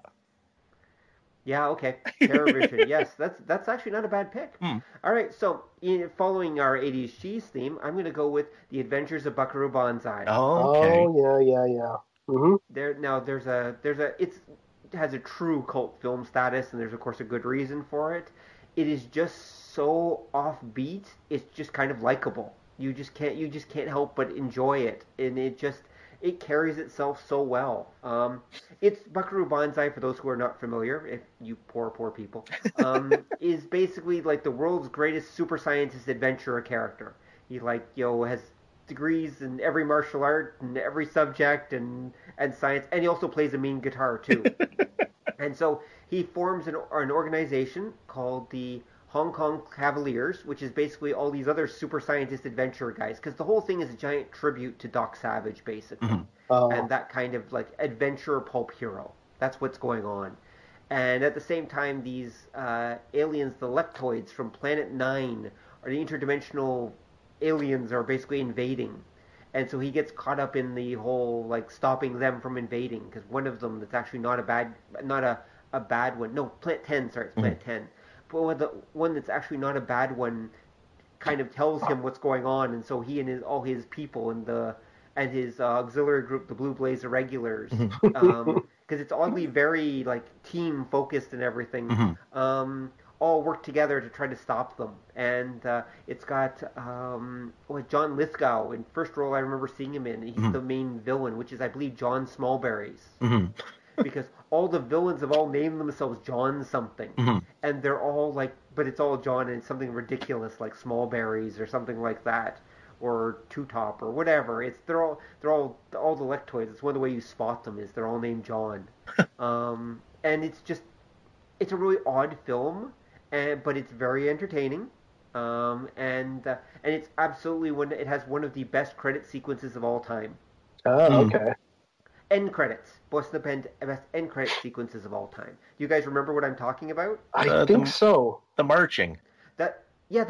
Yeah, okay. Terror Vision. Yes, that's actually not a bad pick. All right, so following our 80s cheese theme, I'm going to go with The Adventures of Buckaroo Banzai. Oh, okay. Oh, yeah. Mm-hmm. It has a true cult film status, and there's of course a good reason for it. It is just so offbeat. It's just kind of likable. You just can't help but enjoy it, and it carries itself so well. It's Buckaroo Banzai, for those who are not familiar, if you poor people, is basically like the world's greatest super scientist adventurer character. He has degrees in every martial art and every subject and science, and he also plays a mean guitar too. And so he forms an organization called the Hong Kong Cavaliers, which is basically all these other super scientist adventurer guys, because the whole thing is a giant tribute to Doc Savage, basically. Mm-hmm. And that kind of like adventure pulp hero. That's what's going on. And at the same time, these aliens, the Leptoids from Planet 9, or the interdimensional aliens, are basically invading. And so he gets caught up in the whole like stopping them from invading, because one of them that's actually not a bad one. No, Planet 10. Sorry, it's Planet 10. But the one that's actually not a bad one kind of tells him what's going on, and so he and all his people and his auxiliary group, the Blue Blaze Irregulars, because it's oddly very like team focused and everything. All work together to try to stop them, and it's got John Lithgow in first role. I remember seeing him in. He's the main villain, which is I believe John Smallberries, because all the villains have all named themselves John something, and they're all like, but it's all John and it's something ridiculous like Smallberries or something like that, or Two Top or whatever. They're all the Lectoids. It's one of the way you spot them is they're all named John, and it's a really odd film. But it's very entertaining, and it's absolutely it has one of the best credit sequences of all time. Oh, okay. End credits, best end credit sequences of all time. Do you guys remember what I'm talking about? I think so. The marching. The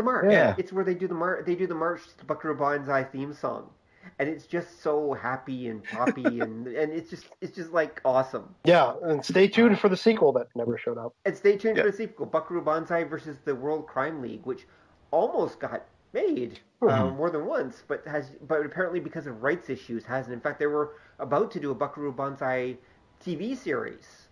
march. Yeah. It's where they do the march. They do the march to Buckaroo Banzai theme song. And it's just so happy and poppy, and it's just like awesome. Yeah, and stay tuned for the sequel that never showed up. And stay tuned for the sequel, Buckaroo Banzai versus the World Crime League, which almost got made more than once, but apparently because of rights issues hasn't. In fact, they were about to do a Buckaroo Banzai TV series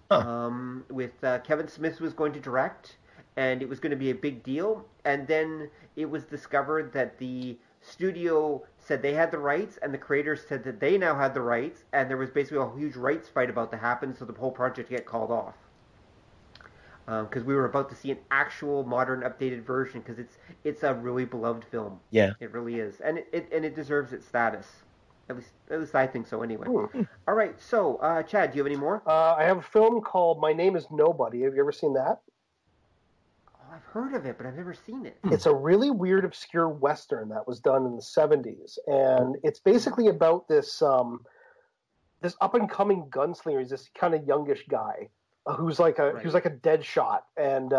with Kevin Smith was going to direct, and it was going to be a big deal. And then it was discovered that the studio said they had the rights, and the creators said that they now had the rights, and there was basically a huge rights fight about to happen, so the whole project got called off. Because we were about to see an actual modern, updated version, because it's a really beloved film. Yeah, it really is, and it deserves its status. At least I think so. Anyway, all right. So, Chad, do you have any more? I have a film called My Name Is Nobody. Have you ever seen that? I've heard of it, but I've never seen it. It's a really weird, obscure Western that was done in the 70s. And it's basically about this up-and-coming gunslinger. He's this kind of youngish guy who's like a dead shot. And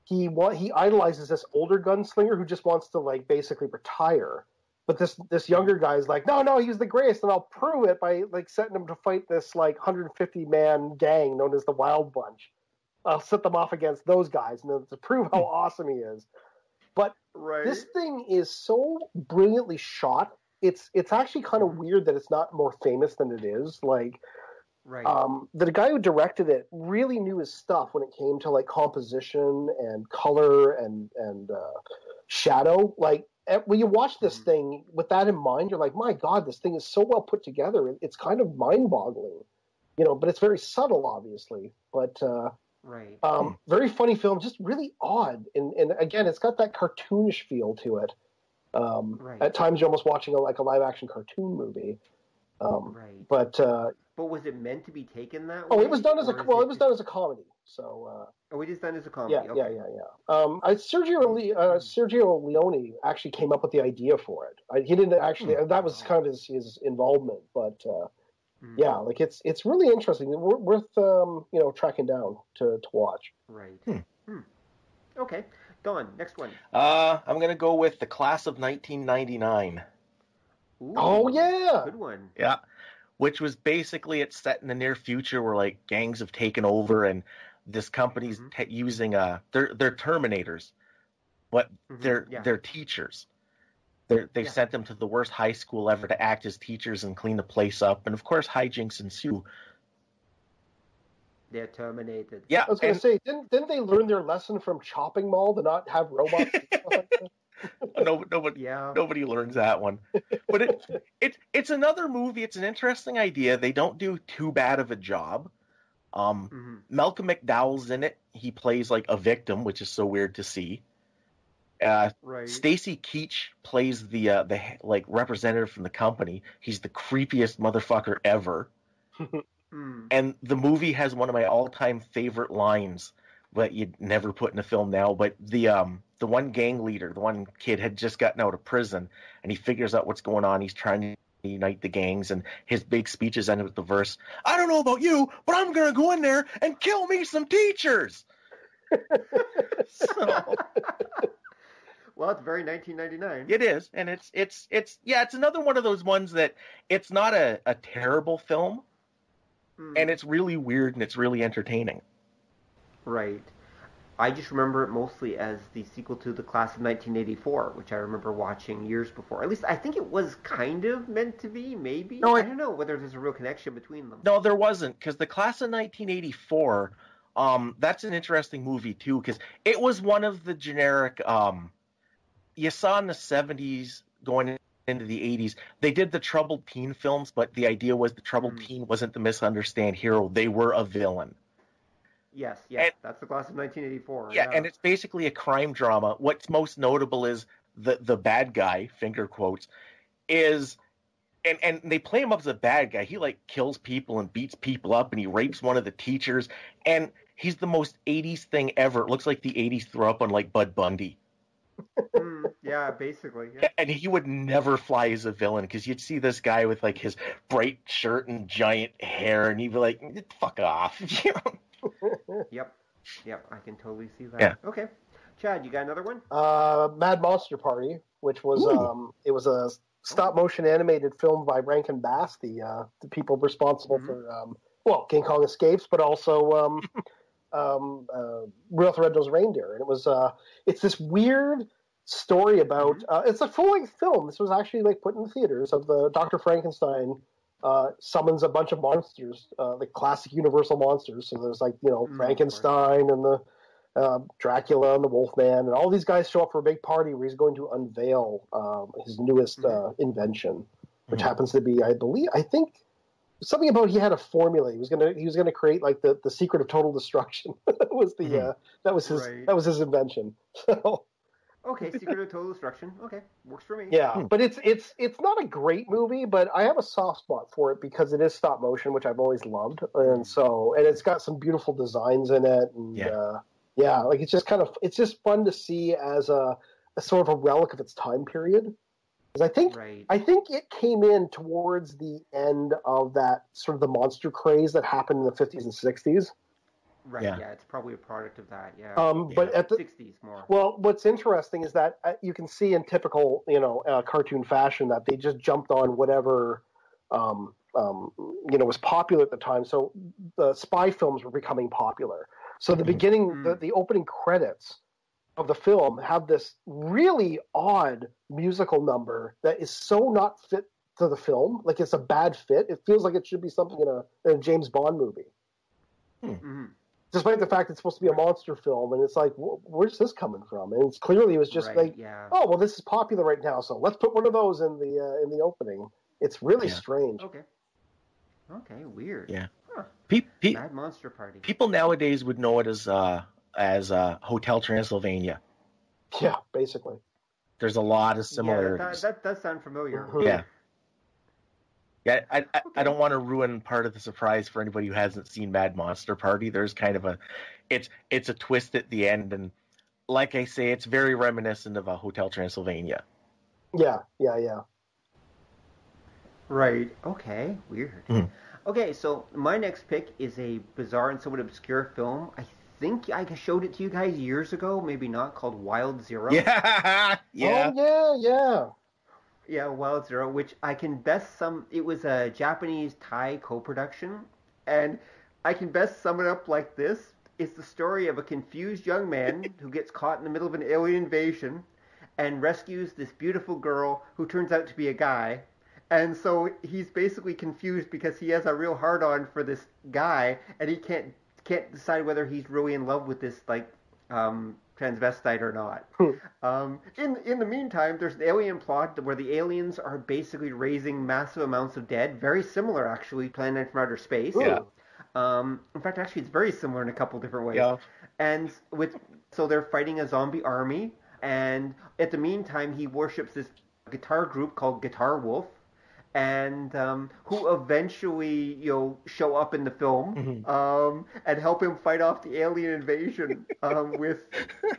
he idolizes this older gunslinger who just wants to, like, basically retire. But this younger guy is like, no, he's the greatest, and I'll prove it by, like, setting him to fight this, like, 150-man gang known as the Wild Bunch. I'll set them off against those guys and to prove how awesome he is. But this thing is so brilliantly shot. It's actually kind of weird that it's not more famous than it is. Like, the guy who directed it really knew his stuff when it came to like composition and color and shadow. Like when you watch this thing with that in mind, you're like, my God, this thing is so well put together. It's kind of mind-boggling, but it's very subtle, obviously. But very funny film, just really odd, and again, it's got that cartoonish feel to it. At times, you're almost watching a live action cartoon movie. But was it meant to be taken that way? Oh, it was done as it was done as a comedy. So it is done as a comedy. Yeah. Sergio Leone actually came up with the idea for it. He didn't actually. That was kind of his involvement, but. Yeah, like it's really interesting. Worth tracking down to watch. Right. Okay, Don. Next one. I'm gonna go with The Class of 1999. Ooh, oh yeah, good one. Yeah, which was basically it's set in the near future where like gangs have taken over and this company's using they're Terminators, but they're teachers. They've sent them to the worst high school ever to act as teachers and clean the place up. And, of course, hijinks ensue. They're terminated. Yeah. I was going to say, didn't they learn their lesson from Chopping Mall to not have robots? Nobody learns that one. But it's another movie. It's an interesting idea. They don't do too bad of a job. Malcolm McDowell's in it. He plays, like, a victim, which is so weird to see. Stacy Keach plays the like representative from the company. He's the creepiest motherfucker ever. And the movie has one of my all-time favorite lines that you'd never put in a film now. But the one gang leader, the one kid, had just gotten out of prison, and he figures out what's going on. He's trying to unite the gangs, and his big speech is ended with the verse, "I don't know about you, but I'm gonna go in there and kill me some teachers." So. Well, it's very 1999. It is, and it's another one of those ones that it's not a terrible film, and it's really weird and it's really entertaining. Right. I just remember it mostly as the sequel to The Class of 1984, which I remember watching years before. At least I think it was kind of meant to be, maybe. No, I don't know whether there's a real connection between them. No, there wasn't, because The Class of 1984, that's an interesting movie, too, because it was one of the generic, you saw in the 70s going into the 80s, they did the troubled teen films, but the idea was the troubled teen wasn't the misunderstood hero, they were a villain. Yes, and, that's The Class of 1984. Yeah, and it's basically a crime drama. What's most notable is the bad guy, finger quotes, is, and they play him up as a bad guy. He, like, kills people and beats people up, and he rapes one of the teachers, and he's the most 80s thing ever. It looks like the 80s threw up on, like, Bud Bundy. Yeah, basically. Yeah. And he would never fly as a villain, because you'd see this guy with, like, his bright shirt and giant hair, and he'd be like, fuck off. Yep, I can totally see that. Yeah. Okay. Chad, you got another one? Mad Monster Party, which was it was a stop motion animated film by Rankin Bass, the people responsible for King Kong Escapes, but also Rudolph the Red-Nosed Reindeer. And it was it's this weird story about it's a full-length film. This was actually like put in the theaters of the Dr. Frankenstein summons a bunch of monsters, the classic Universal monsters. So there's like, Frankenstein and the Dracula and the Wolfman, and all these guys show up for a big party where he's going to unveil his newest invention, which happens to be, I think something about he had a formula. He was gonna create like the secret of total destruction. That was his invention. So. Okay, Secret of Total Destruction. Okay, works for me. Yeah, but it's not a great movie, but I have a soft spot for it because it is stop motion, which I've always loved, and it's got some beautiful designs in it, and like it's just fun to see as a sort of a relic of its time period. Because I think it came in towards the end of that sort of the monster craze that happened in the 50s and 60s. Right, yeah, it's probably a product of that, yeah. But at the 60s more. Well, what's interesting is that you can see in typical, cartoon fashion that they just jumped on whatever, was popular at the time. So the spy films were becoming popular. So the beginning, the opening credits of the film have this really odd musical number that is so not fit to the film. Like it's a bad fit. It feels like it should be something in a James Bond movie. Despite the fact it's supposed to be a monster film, and it's like, where's this coming from? And it was just oh, well, this is popular right now, so let's put one of those in the opening. It's really strange. Okay, weird. Yeah. Huh. Mad Monster Party. People nowadays would know it as Hotel Transylvania. Yeah, basically. There's a lot of similarities. Yeah, that does sound familiar. Yeah. Yeah, I don't want to ruin part of the surprise for anybody who hasn't seen Mad Monster Party. There's kind of it's a twist at the end, and like I say, it's very reminiscent of a Hotel Transylvania. Yeah. Right. Okay. Weird. Okay, so my next pick is a bizarre and somewhat obscure film. I think I showed it to you guys years ago, maybe not, called Wild Zero. Yeah. Oh, yeah. Yeah, Wild Zero, which I can best it was a Japanese-Thai co-production, and I can best sum it up like this. It's the story of a confused young man who gets caught in the middle of an alien invasion and rescues this beautiful girl who turns out to be a guy. And so he's basically confused because he has a real hard-on for this guy, and he can't decide whether he's really in love with this, transvestite or not. In the meantime, there's an alien plot where the aliens are basically raising massive amounts of dead, very similar actually, Planet from Outer Space. Yeah. In fact, actually, it's very similar in a couple different ways. Yeah. And so they're fighting a zombie army, and at the meantime, he worships this guitar group called Guitar Wolf, and who eventually show up in the film and help him fight off the alien invasion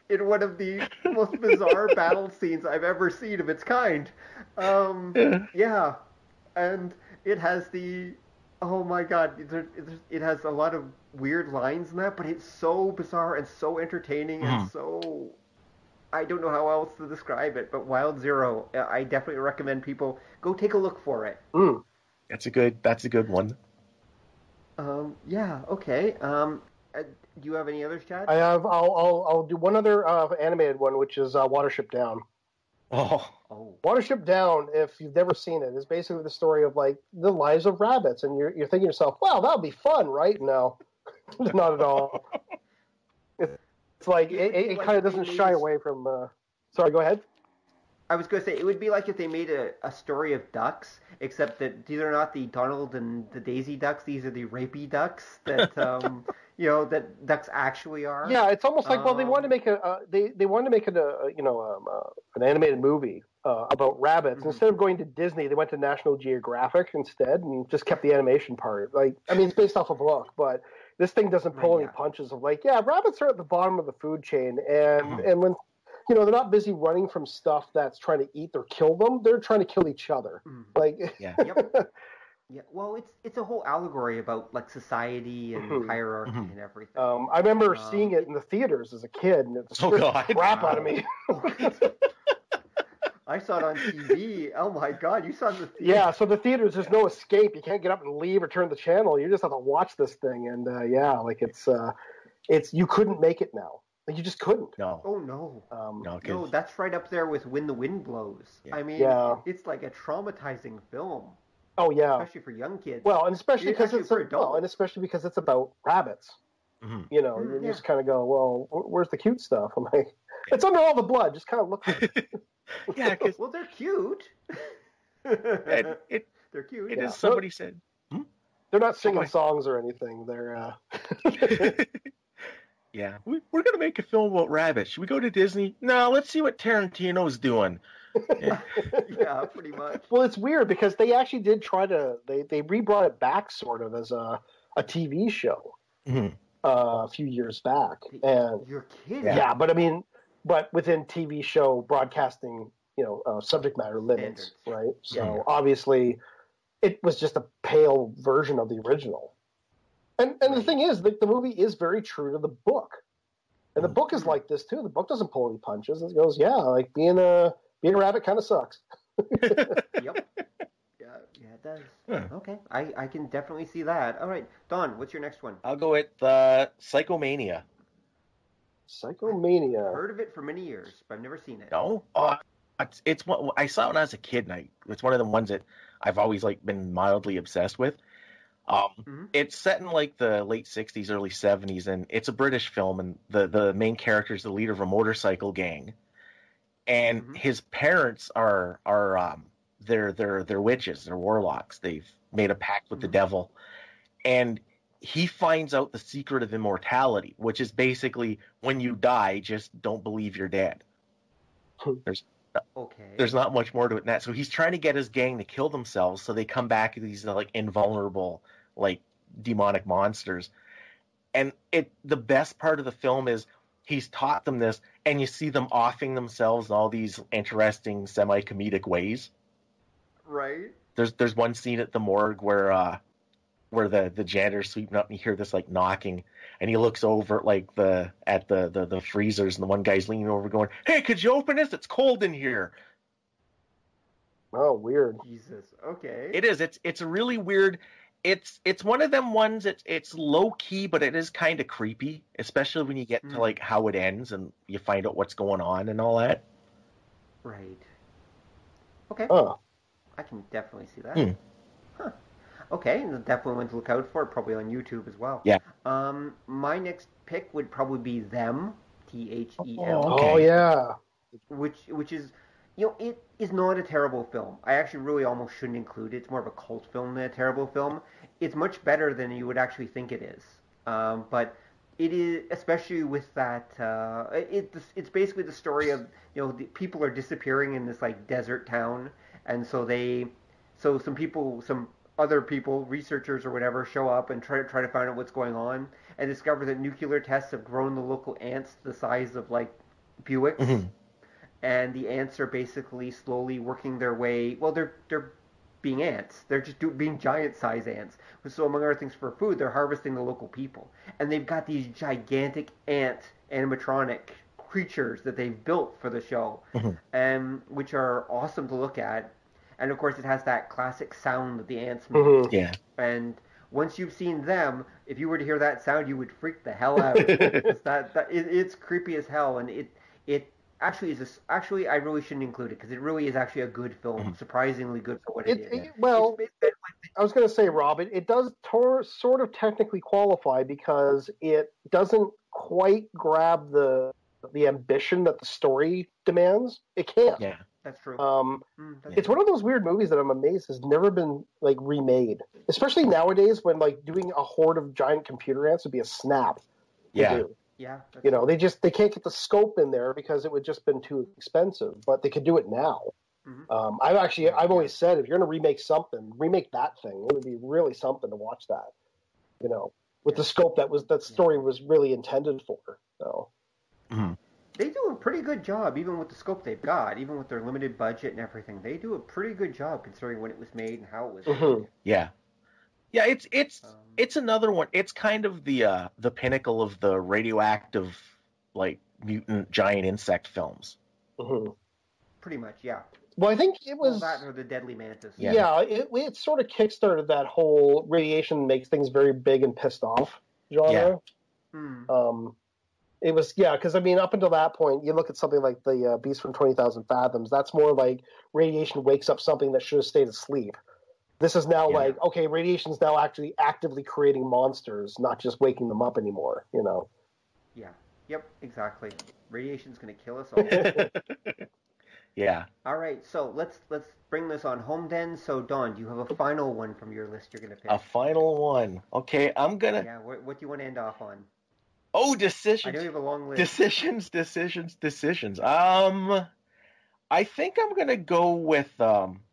in one of the most bizarre battle scenes I've ever seen of its kind. Yeah, and it has oh my god, it has a lot of weird lines in that, but it's so bizarre and so entertaining and so I don't know how else to describe it, but Wild Zero, I definitely recommend people go take a look for it. That's a good one. Yeah, okay. Do you have any others, Chad? I have. I'll do one other animated one, which is Watership Down. Oh, Watership Down, if you've never seen it, is basically the story of like the lives of rabbits, and you're thinking to yourself, "Wow, that'll be fun, right?" No, not at all. It's like it kind of doesn't shy away from. Sorry, go ahead. I was going to say, it would be like if they made a story of ducks, except that these are not the Donald and the Daisy ducks. These are the rapey ducks that, that ducks actually are. Yeah, it's almost like, well, they wanted to make they wanted to make it an animated movie about rabbits. Mm-hmm. Instead of going to Disney, they went to National Geographic instead and just kept the animation part. Like, I mean, it's based off a book, but this thing doesn't pull any punches of like, yeah, rabbits are at the bottom of the food chain, and when they're not busy running from stuff that's trying to eat or kill them. They're trying to kill each other. Like, yeah. Yeah, well, it's a whole allegory about like society and hierarchy and everything. I remember seeing it in the theaters as a kid, and it scared the crap out of me. I saw it on TV. Oh my God, you saw it in the theater? Yeah, so the theaters, there's no escape. You can't get up and leave or turn the channel. You just have to watch this thing, and it's you couldn't make it now. Like, you just couldn't. No. Oh no. No, that's right up there with When the Wind Blows. Yeah. I mean, it's like a traumatizing film. Oh yeah, especially for young kids. Well, and especially because it's about rabbits. Mm-hmm. You just kind of go, well, where's the cute stuff? I'm like, it's under all the blood. Just kind of look for it. Yeah, because they're cute. They're cute. It is. Somebody said they're not singing songs or anything. They're. Yeah, we're gonna make a film about rabbits. Should we go to Disney? No, let's see what Tarantino's doing. Yeah, pretty much. Well, it's weird because they actually did try to. They re-brought it back sort of as a TV show a few years back. And you're kidding? Yeah, but within TV show broadcasting, subject matter limits, right? So obviously, it was just a pale version of the original. And the thing is, the movie is very true to the book, and the book is like this too. The book doesn't pull any punches. It goes, like being a rabbit kind of sucks. Yep. Yeah, it does. Huh. Okay, I can definitely see that. All right, Don, what's your next one? I'll go with Psychomania. Psychomania. I've heard of it for many years, but I've never seen it. No, it's one I saw it when I was a kid, and it's one of the ones that I've always been mildly obsessed with. It's set in like the late 60s, early 70s, and it's a British film, and the main character is the leader of a motorcycle gang, and his parents are they're witches, they're warlocks. They've made a pact with the devil, and he finds out the secret of immortality, which is basically when you die, just don't believe you're dead. There's not much more to it than that. So he's trying to get his gang to kill themselves, so they come back as these invulnerable, demonic monsters. And the best part of the film is he's taught them this, and you see them offing themselves in all these interesting semi-comedic ways. Right. There's one scene at the morgue where the janitor's sweeping up, and you hear this knocking, and he looks over at the freezers, and the one guy's leaning over going, "Hey, could you open this? It's cold in here." Oh, weird. Jesus. Okay. It is. It's really weird. It's one of them ones. It's low key, but it is kind of creepy, especially when you get to how it ends and you find out what's going on and all that. Right. Okay. Oh. I can definitely see that. Huh. Okay, definitely one to look out for. Probably on YouTube as well. Yeah. My next pick would probably be Them, THEM. Oh yeah. Which is, it is not a terrible film. I actually really almost shouldn't include it. It's more of a cult film than a terrible film. It's much better than you would actually think it is. But it is, especially with that. It's basically the story of the people are disappearing in this desert town, and so some other people, researchers or whatever, show up and try to find out what's going on, and discover that nuclear tests have grown the local ants to the size of Buicks, and the ants are basically slowly working their way. Well, they're being ants. They're just being giant-size ants. So among other things, for food, they're harvesting the local people, and they've got these gigantic ant animatronic creatures that they've built for the show, which are awesome to look at. And of course, it has that classic sound that the ants make. Yeah. And once you've seen them, if you were to hear that sound, you would freak the hell out. It's creepy as hell, and it actually is. Actually, I really shouldn't include it because it really is actually a good film, surprisingly good for what it is. Well, I was going to say, Rob, it does sort of technically qualify because it doesn't quite grab the ambition that the story demands. It can't. Yeah. That's true. It's one of those weird movies that I'm amazed has never been like remade, especially nowadays when like doing a horde of giant computer ants would be a snap. Yeah. Yeah. You know, they can't get the scope in there because it would just been too expensive, but they could do it now. I've always said if you're going to remake something, remake that thing. It would be really something to watch that. You know, with the scope that story was really intended for. So. They do a pretty good job, even with the scope they've got, even with their limited budget and everything. They do a pretty good job considering when it was made and how it was made. Yeah. Yeah, it's another one. It's kind of the pinnacle of the radioactive, like, mutant giant insect films. Pretty much, yeah. Well, I think it was that or the Deadly Mantis. Yeah, it sort of kickstarted that whole radiation makes things very big and pissed off genre. It was, because I mean, up until that point, you look at something like the Beast from 20,000 Fathoms. That's more like radiation wakes up something that should have stayed asleep. This is now like, okay, radiation's now actually actively creating monsters, not just waking them up anymore. You know. Yeah. Yep. Exactly. Radiation's going to kill us all. Yeah. All right. So let's bring this on home then. So Don, do you have a final one from your list you're going to pick? A final one. Okay, I'm gonna. Yeah. What do you want to end off on? Oh, decisions. I know you have a long list. Decisions. I think I'm gonna go with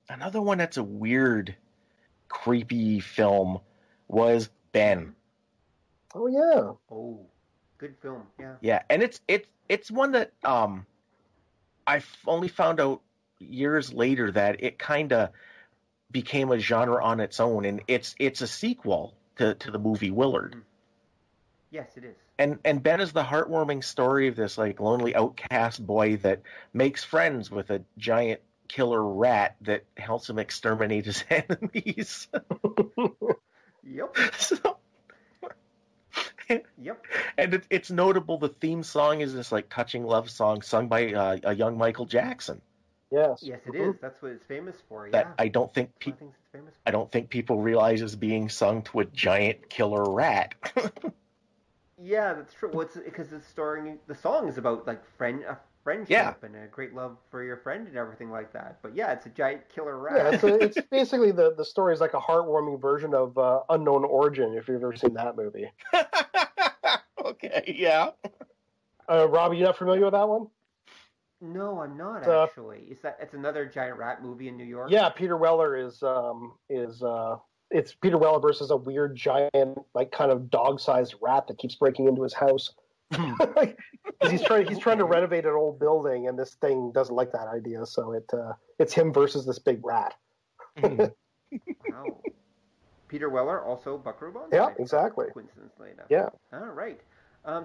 another one that's a weird, creepy film. Was Ben. Oh yeah. Oh, good film. Yeah. Yeah, and it's one that I only found out years later that it kind of became a genre on its own, and it's a sequel to the movie Willard. Yes, it is. And Ben is the heartwarming story of this like lonely outcast boy that makes friends with a giant killer rat that helps him exterminate his enemies. Yep. Yep. And it's notable. The theme song is this like touching love song sung by a young Michael Jackson. Yes. Yes, it is. That's what it's famous for. That yeah. I don't think people realize is being sung to a giant killer rat. Yeah, that's true. Well, because the song is about like friendship and a great love for your friend and everything like that. But yeah, it's a giant killer rat. Yeah, it's basically the story is like a heartwarming version of Unknown Origin. If you've ever seen that movie. Okay, yeah. Rob, you not familiar with that one? No, I'm not actually. It's another giant rat movie in New York? Yeah, Peter Weller is it's Peter Weller versus a weird giant, like kind of dog-sized rat that keeps breaking into his house. he's trying to renovate an old building, and this thing doesn't like that idea. So it's him versus this big rat. Wow. Peter Weller, also Buckaroo Banzai. Yeah, exactly. Coincidentally enough. Yeah. All right.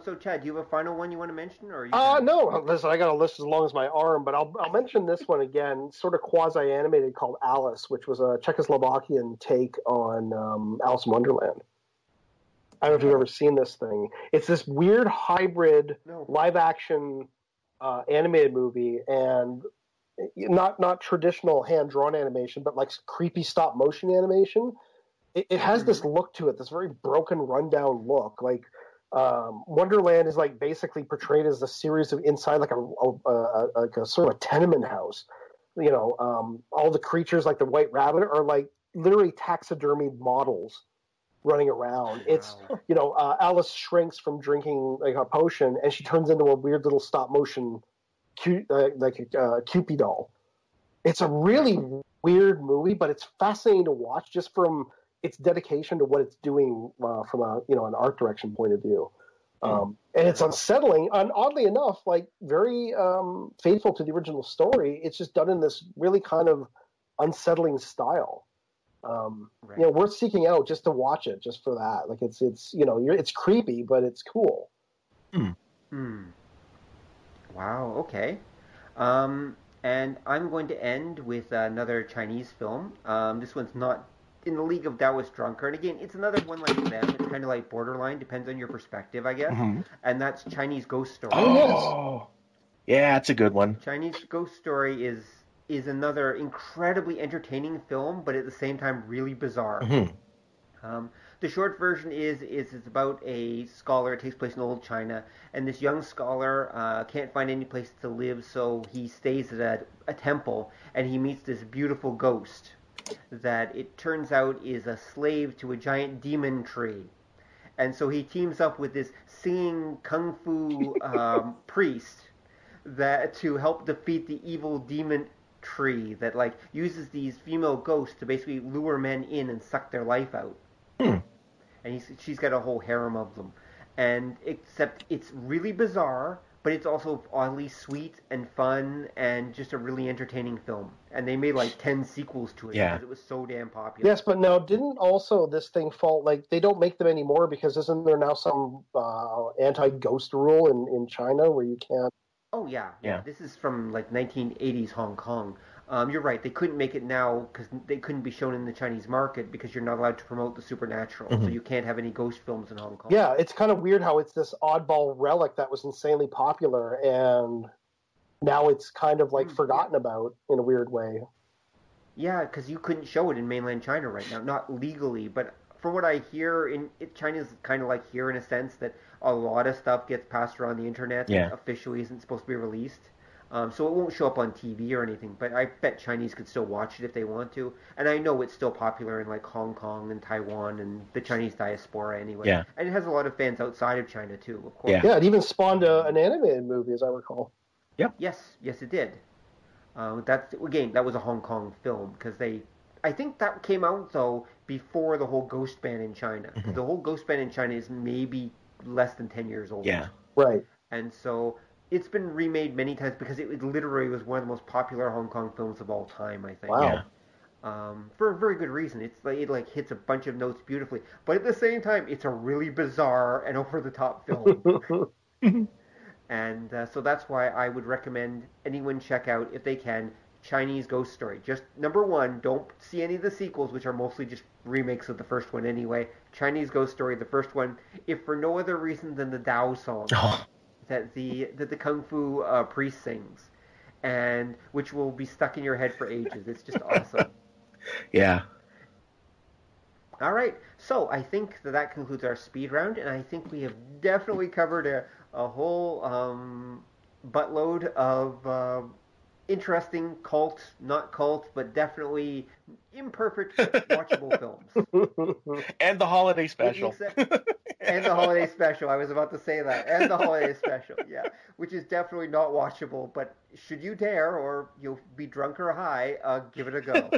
So Chad, do you have a final one you want to mention, or? No. Listen, I got a list as long as my arm, but I'll mention this one again, sort of quasi-animated, called Alice, which was a Czechoslovakian take on Alice in Wonderland. I don't know if you've ever seen this thing. It's this weird hybrid live-action animated movie, and not traditional hand-drawn animation, but like creepy stop-motion animation. It has this look to it, this very broken, rundown look, like. Wonderland is like basically portrayed as a series of inside like a sort of a tenement house. You know, all the creatures like the white rabbit are like literally taxidermied models running around. It's Alice shrinks from drinking like a potion and she turns into a weird little stop motion Cupid doll. It's a really weird movie, but it's fascinating to watch just from its dedication to what it's doing from an art direction point of view. And it's unsettling, and oddly enough, like very faithful to the original story. It's just done in this really kind of unsettling style. Worth seeking out just to watch it, just for that. Like it's creepy, but it's cool. Wow. Okay. And I'm going to end with another Chinese film. This one's not in the league of Taoist Drunkard. Again, it's another one like them. It's kind of like borderline, depends on your perspective, I guess. Mhm. And that's Chinese Ghost Story. Oh, yes. Oh, yeah, it's a good one. Chinese Ghost Story is another incredibly entertaining film, but at the same time really bizarre. Mhm. The short version is it's about a scholar. It takes place in old China, and this young scholar can't find any place to live, so he stays at a temple, and he meets this beautiful ghost that it turns out is a slave to a giant demon tree. And so he teams up with this singing kung fu priest that to help defeat the evil demon tree that like uses these female ghosts to basically lure men in and suck their life out. Hmm. And she's got a whole harem of them. And except it's really bizarre, but it's also oddly sweet and fun and just a really entertaining film. And they made like 10 sequels to it because it was so damn popular. Yes, but now didn't also this thing fall, like, they don't make them anymore because isn't there now some anti-ghost rule in China where you can't? Oh, yeah. This is from like 1980s Hong Kong. You're right. They couldn't make it now because they couldn't be shown in the Chinese market because you're not allowed to promote the supernatural. So you can't have any ghost films in Hong Kong. Yeah, it's kind of weird how it's this oddball relic that was insanely popular and now it's kind of like forgotten about in a weird way. Yeah, because you couldn't show it in mainland China right now. Not legally, but from what I hear, China's kind of like here in a sense that a lot of stuff gets passed around the internet that officially isn't supposed to be released. So it won't show up on TV or anything, but I bet Chinese could still watch it if they want to. And I know it's still popular in like Hong Kong and Taiwan and the Chinese diaspora anyway. Yeah. And it has a lot of fans outside of China too, of course. Yeah, it even spawned an animated movie, as I recall. Yep. Yes, it did. That was a Hong Kong film because I think that came out though before the whole ghost ban in China. Mm-hmm. The whole ghost ban in China is maybe less than 10 years old. Yeah. Right. And so it's been remade many times because it literally was one of the most popular Hong Kong films of all time, I think. Wow. Yeah. For a very good reason. It hits a bunch of notes beautifully, but at the same time, it's a really bizarre and over the top film. And so that's why I would recommend anyone check out, if they can, Chinese Ghost Story. Just number one, don't see any of the sequels, which are mostly just remakes of the first one anyway. Chinese Ghost Story, the first one, if for no other reason than the Dao song that the Kung Fu priest sings, and which will be stuck in your head for ages. It's just awesome. Yeah. All right, so I think that concludes our speed round, and I think we have definitely covered a whole buttload of interesting not cult, but definitely imperfect watchable films. And the holiday special. And the holiday special. I was about to say that. And the holiday special, yeah. Which is definitely not watchable, but should you dare, or you'll be drunk or high, give it a go.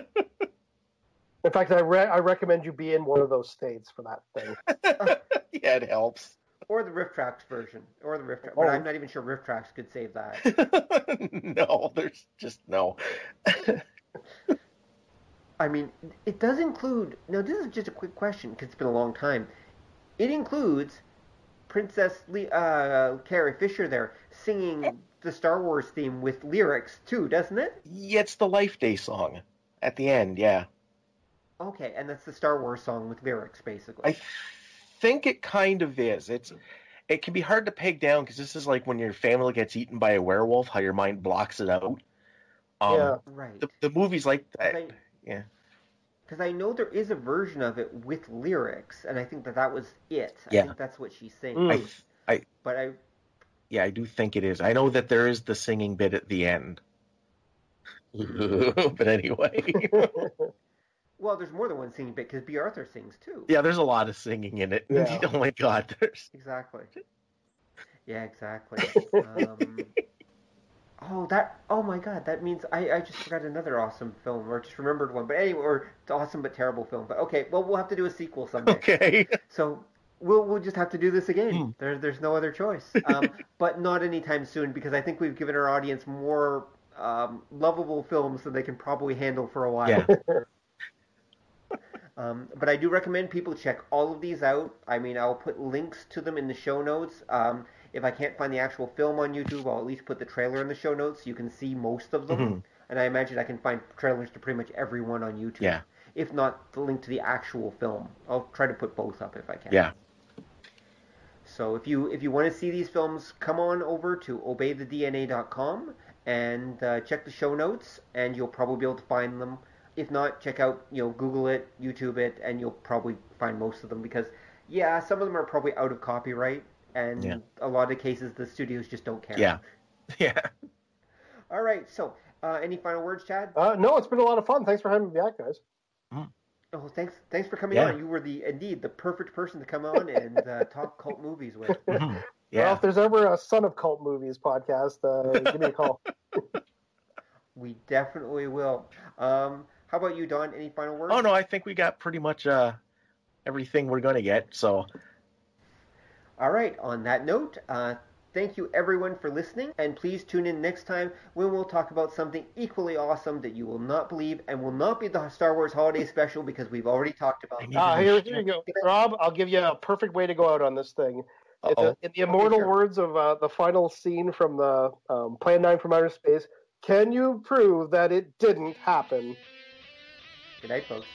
In fact, I recommend you be in one of those states for that thing. Yeah, it helps. Or the Riff Tracks version. But I'm not even sure Riff Tracks could save that. No, there's just no. I mean, it does include... Now, this is just a quick question, because it's been a long time. It includes Princess Carrie Fisher there singing the Star Wars theme with lyrics, too, doesn't it? Yeah, it's the Life Day song at the end, yeah. Okay, and that's the Star Wars song with lyrics, basically. I think it kind of is. It can be hard to peg down because this is like when your family gets eaten by a werewolf, how your mind blocks it out. Yeah, right. The movie's like that. Yeah. Because I know there is a version of it with lyrics, and I think that was it. Yeah. I think that's what she's singing. Yeah, I do think it is. I know that there is the singing bit at the end. But anyway. Well, there's more than one singing bit, because B. Arthur sings, too. Yeah, there's a lot of singing in it. Yeah. Oh, my God. Exactly. Yeah, exactly. Oh, my God, that means I just forgot another awesome film, or just remembered one. But anyway, or awesome but terrible film. But okay, well, we'll have to do a sequel someday. Okay. So we'll just have to do this again. There's no other choice. But not anytime soon, because I think we've given our audience more lovable films than they can probably handle for a while. Yeah. But I do recommend people check all of these out. I mean, I'll put links to them in the show notes. If I can't find the actual film on YouTube, I'll at least put the trailer in the show notes so you can see most of them. Mm-hmm. And I imagine I can find trailers to pretty much everyone on YouTube. Yeah. If not the link to the actual film. I'll try to put both up if I can. Yeah. So if you want to see these films, come on over to obeythedna.com and check the show notes, and you'll probably be able to find them. If not, check out, Google it, YouTube it, and you'll probably find most of them because, yeah, some of them are probably out of copyright, and a lot of cases the studios just don't care. Yeah. Yeah. All right, so any final words, Chad? No, it's been a lot of fun. Thanks for having me back, guys. Oh, thanks for coming on. You were indeed the perfect person to come on and talk cult movies with. Mm-hmm. Yeah. Well, if there's ever a Son of Cult Movies podcast, give me a call. We definitely will. How about you, Don? Any final words? Oh, no, I think we got pretty much everything we're going to get, so. All right, on that note, thank you everyone for listening, and please tune in next time when we'll talk about something equally awesome that you will not believe and will not be the Star Wars Holiday Special because we've already talked about it. Here you go. Rob, I'll give you a perfect way to go out on this thing. In the immortal words of the final scene from the Plan 9 from Outer Space, can you prove that it didn't happen? Good night, folks.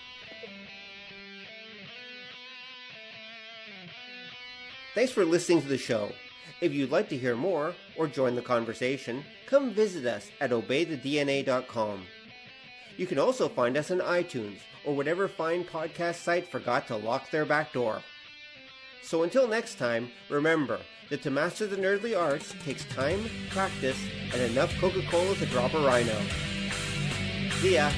Thanks for listening to the show. If you'd like to hear more or join the conversation, come visit us at obeythedna.com. You can also find us on iTunes or whatever fine podcast site forgot to lock their back door. So until next time, remember that to master the nerdly arts takes time, practice, and enough Coca-Cola to drop a rhino. See ya!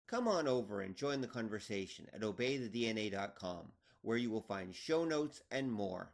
Come on over and join the conversation at obeythedna.com, where you will find show notes and more.